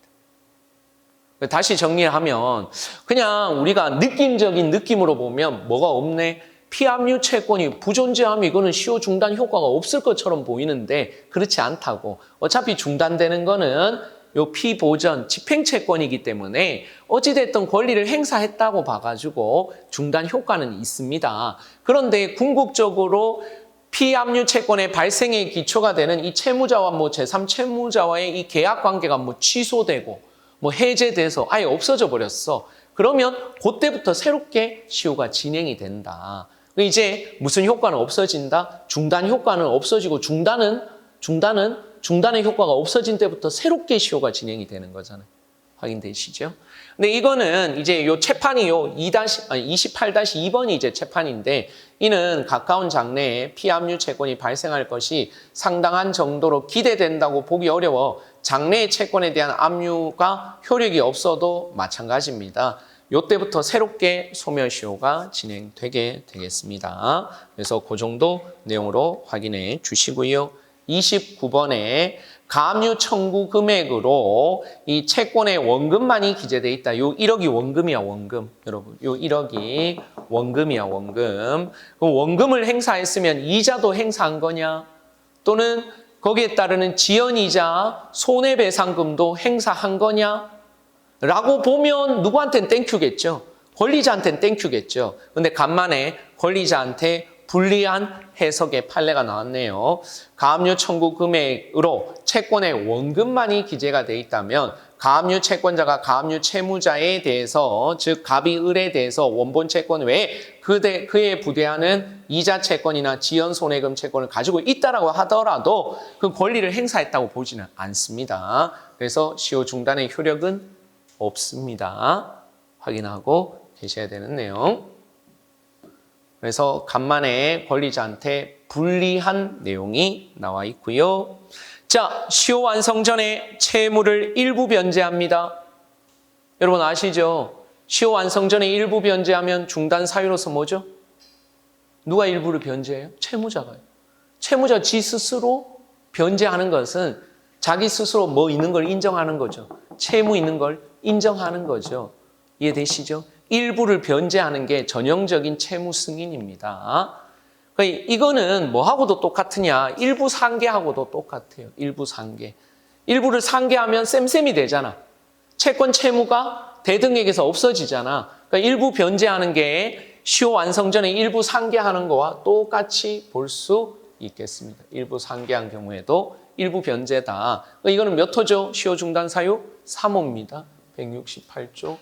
다시 정리하면 그냥 우리가 느낌적인 느낌으로 보면 뭐가 없네? 피압류 채권이 부존재하면 이거는 시효 중단 효과가 없을 것처럼 보이는데 그렇지 않다고. 어차피 중단되는 거는 요 피보전 집행채권이기 때문에 어찌됐든 권리를 행사했다고 봐가지고 중단 효과는 있습니다. 그런데 궁극적으로 피압류 채권의 발생에 기초가 되는 이 채무자와 뭐 제3채무자와의 이 계약 관계가 뭐 취소되고 뭐 해제돼서 아예 없어져 버렸어. 그러면 그때부터 새롭게 시효가 진행이 된다. 이제 무슨 효과는 없어진다? 중단 효과는 없어지고 중단의 효과가 없어진 때부터 새롭게 시효가 진행이 되는 거잖아요. 확인되시죠? 근데 이거는 이제 요 채판이 요 28-2번이 이제 채판인데 이는 가까운 장래에 피압류 채권이 발생할 것이 상당한 정도로 기대된다고 보기 어려워 장래의 채권에 대한 압류가 효력이 없어도 마찬가지입니다. 요때부터 새롭게 소멸시효가 진행되게 되겠습니다. 그래서 그 정도 내용으로 확인해 주시고요. 29번에 가압류 청구 금액으로 이 채권의 원금만이 기재되어 있다. 요 1억이 원금이야, 원금. 여러분, 요 1억이 원금이야, 원금. 그럼 원금을 행사했으면 이자도 행사한 거냐? 또는 거기에 따르는 지연이자 손해배상금도 행사한 거냐? 라고 보면 누구한테는 땡큐겠죠. 권리자한테는 땡큐겠죠. 근데 간만에 권리자한테 불리한 해석의 판례가 나왔네요. 가압류 청구 금액으로 채권의 원금만이 기재가 돼 있다면 가압류 채권자가 가압류 채무자에 대해서 즉 갑이 을에 대해서 원본 채권 외에 그에 부대하는 이자 채권이나 지연 손해금 채권을 가지고 있다라고 하더라도 그 권리를 행사했다고 보지는 않습니다. 그래서 시효 중단의 효력은 없습니다. 확인하고 계셔야 되는 내용. 그래서 간만에 권리자한테 불리한 내용이 나와 있고요. 자, 시효 완성 전에 채무를 일부 변제합니다. 여러분 아시죠? 시효 완성 전에 일부 변제하면 중단 사유로서 뭐죠? 누가 일부를 변제해요? 채무자가요. 채무자 지 스스로 변제하는 것은 자기 스스로 뭐 있는 걸 인정하는 거죠. 채무 있는 걸 인정하는 거죠. 이해되시죠? 일부를 변제하는 게 전형적인 채무 승인입니다. 이거는 뭐하고도 똑같으냐? 일부 상계하고도 똑같아요. 일부 상계. 일부를 상계하면 쌤쌤이 되잖아. 채권 채무가 대등액에서 없어지잖아. 그러니까 일부 변제하는 게 시효 완성 전에 일부 상계하는 거와 똑같이 볼 수 있겠습니다. 일부 상계한 경우에도 일부 변제다. 이거는 몇 호죠? 시효 중단 사유 3호입니다. 168조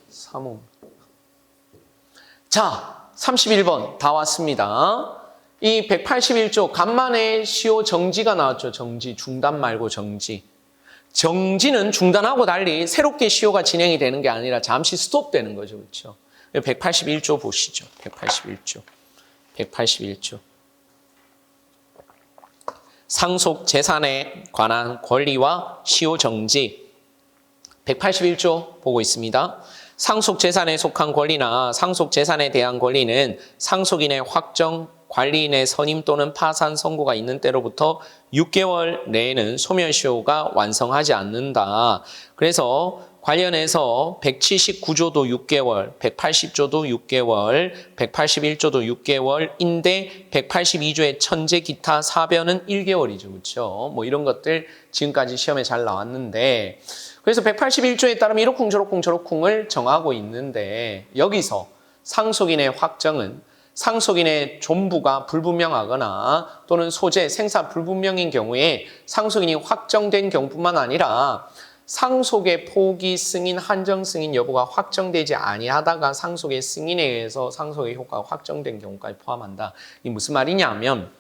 3호. 자, 31번 다 왔습니다. 이 181조 간만에 시효 정지가 나왔죠. 정지, 중단 말고 정지. 정지는 중단하고 달리 새롭게 시효가 진행이 되는 게 아니라 잠시 스톱되는 거죠. 그렇죠? 181조 보시죠. 181조. 181조. 상속 재산에 관한 권리와 시효 정지. 181조 보고 있습니다. 상속 재산에 속한 권리나 상속 재산에 대한 권리는 상속인의 확정, 관리인의 선임 또는 파산 선고가 있는 때로부터 6개월 내에는 소멸시효가 완성하지 않는다. 그래서 관련해서 179조도 6개월, 180조도 6개월, 181조도 6개월인데 182조의 천재 기타 사변은 1개월이죠. 그렇죠? 뭐 이런 것들 지금까지 시험에 잘 나왔는데 그래서 181조에 따르면 이러쿵저러쿵을 정하고 있는데 여기서 상속인의 확정은 상속인의 존부가 불분명하거나 또는 소재, 생사 불분명인 경우에 상속인이 확정된 경우뿐만 아니라 상속의 포기 승인, 한정 승인 여부가 확정되지 아니하다가 상속의 승인에 의해서 상속의 효과가 확정된 경우까지 포함한다. 이게 무슨 말이냐면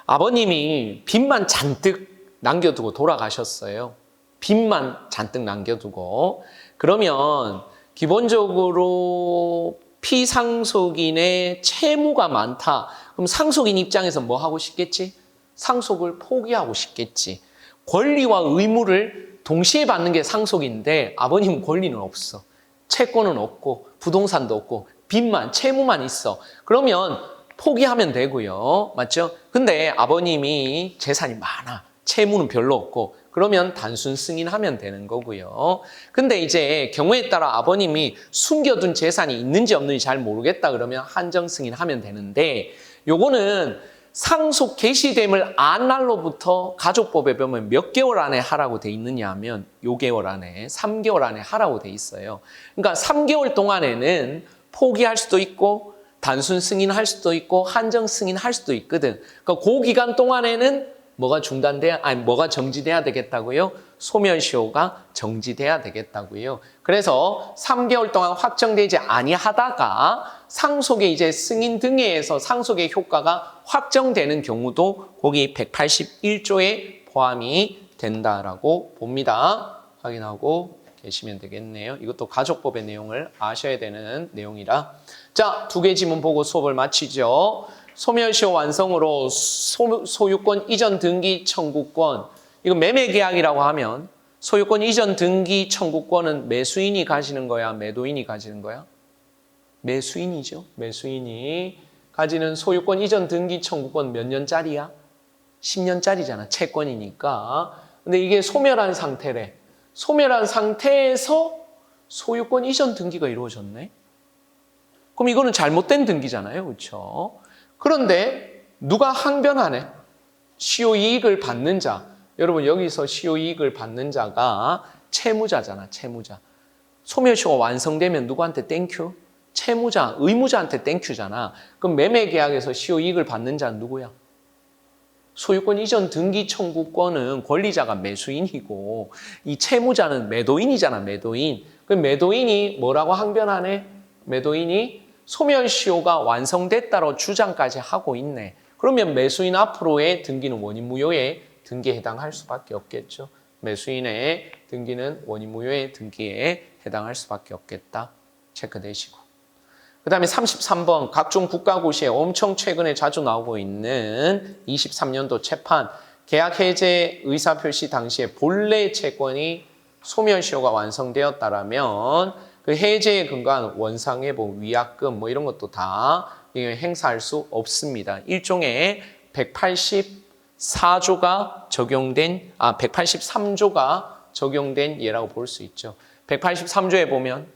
아버님이 빚만 잔뜩 남겨두고 돌아가셨어요. 빚만 잔뜩 남겨두고 그러면 기본적으로 피상속인의 채무가 많다. 그럼 상속인 입장에서 뭐 하고 싶겠지? 상속을 포기하고 싶겠지. 권리와 의무를 동시에 받는 게 상속인데 아버님은 권리는 없어. 채권은 없고 부동산도 없고 빚만 채무만 있어. 그러면 포기하면 되고요. 맞죠? 근데 아버님이 재산이 많아. 채무는 별로 없고 그러면 단순 승인하면 되는 거고요. 근데 이제 경우에 따라 아버님이 숨겨둔 재산이 있는지 없는지 잘 모르겠다 그러면 한정 승인하면 되는데 요거는 상속 개시됨을 안 날로부터 가족법에 보면 몇 개월 안에 하라고 돼 있느냐 하면 요 개월 안에 3개월 안에 하라고 돼 있어요. 그러니까 3개월 동안에는 포기할 수도 있고 단순 승인할 수도 있고 한정 승인할 수도 있거든. 그러니까 그 기간 동안에는 뭐가 정지돼야 되겠다고요? 소멸시효가 정지돼야 되겠다고요. 그래서 3개월 동안 확정되지 아니하다가 상속의 이제 승인 등에 의해서 상속의 효과가 확정되는 경우도 거기 181조에 포함이 된다라고 봅니다. 확인하고 계시면 되겠네요. 이것도 가족법의 내용을 아셔야 되는 내용이라. 자, 2개 지문 보고 수업을 마치죠. 소멸시효 완성으로 소유권 이전 등기 청구권, 이거 매매계약이라고 하면 소유권 이전 등기 청구권은 매수인이 가지는 거야, 매도인이 가지는 거야? 매수인이죠. 매수인이 가지는 소유권 이전 등기 청구권 몇 년짜리야? 10년짜리잖아. 채권이니까. 근데 이게 소멸한 상태래. 소멸한 상태에서 소유권 이전 등기가 이루어졌네. 그럼 이거는 잘못된 등기잖아요. 그렇죠? 그런데 누가 항변하네? 시효이익을 받는 자. 여러분 여기서 시효이익을 받는 자가 채무자잖아. 채무자. 소멸시효가 완성되면 누구한테 땡큐? 채무자, 의무자한테 땡큐잖아. 그럼 매매계약에서 시효이익을 받는 자는 누구야? 소유권 이전 등기 청구권은 권리자가 매수인이고 이 채무자는 매도인이잖아. 매도인. 그럼 매도인이 뭐라고 항변하네? 매도인이 소멸시효가 완성됐다로 주장까지 하고 있네. 그러면 매수인 앞으로의 등기는 원인무효의 등기에 해당할 수밖에 없겠죠. 매수인의 등기는 원인무효의 등기에 해당할 수밖에 없겠다. 체크되시고. 그 다음에 33번 각종 국가고시에 엄청 최근에 자주 나오고 있는 23년도 채판 계약 해제 의사표시 당시에 본래 채권이 소멸시효가 완성되었다라면 그 해제에 근거한 원상회복, 위약금 뭐 이런 것도 다 행사할 수 없습니다. 일종의 184조가 적용된 183조가 적용된 예라고 볼 수 있죠. 183조에 보면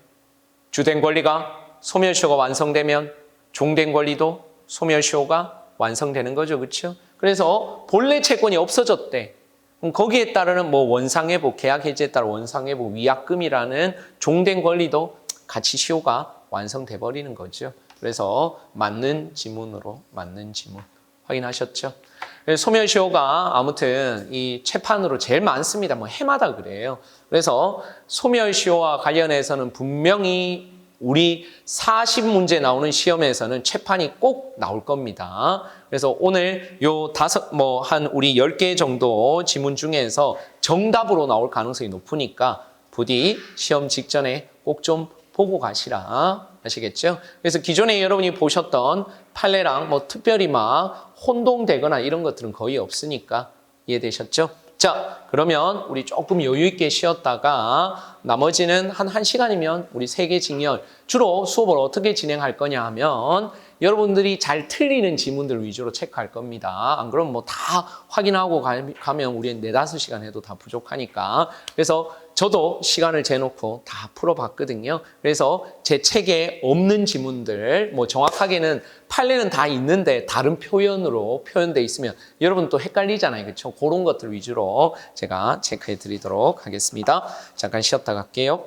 주된 권리가 소멸시효가 완성되면 종된 권리도 소멸시효가 완성되는 거죠. 그렇죠? 그래서 본래 채권이 없어졌대. 그럼 거기에 따르는 뭐 원상회복, 계약 해제에 따라 원상회복, 위약금이라는 종된 권리도 같이 시효가 완성돼 버리는 거죠. 그래서 맞는 지문으로 맞는 지문 확인하셨죠? 소멸시효가 아무튼 이 채판으로 제일 많습니다. 뭐 해마다 그래요. 그래서 소멸시효와 관련해서는 분명히 우리 40문제 나오는 시험에서는 채판이 꼭 나올 겁니다. 그래서 오늘 요 우리 10개 정도 지문 중에서 정답으로 나올 가능성이 높으니까 부디 시험 직전에 꼭 좀 보고 가시라. 아시겠죠? 그래서 기존에 여러분이 보셨던 판례랑 뭐 특별히 막 혼동되거나 이런 것들은 거의 없으니까 이해되셨죠? 자, 그러면 우리 조금 여유 있게 쉬었다가 나머지는 한 1시간이면 우리 세계 직렬 주로 수업을 어떻게 진행할 거냐 하면 여러분들이 잘 틀리는 지문들 위주로 체크할 겁니다. 안 그러면 뭐 다 확인하고 가면 우리 4-5시간 해도 다 부족하니까. 그래서 저도 시간을 재놓고 다 풀어봤거든요. 그래서 제 책에 없는 지문들, 뭐 정확하게는 판례는 다 있는데 다른 표현으로 표현돼 있으면 여러분 또 헷갈리잖아요. 그렇죠? 그런 것들 위주로 제가 체크해 드리도록 하겠습니다. 잠깐 쉬었다 갈게요.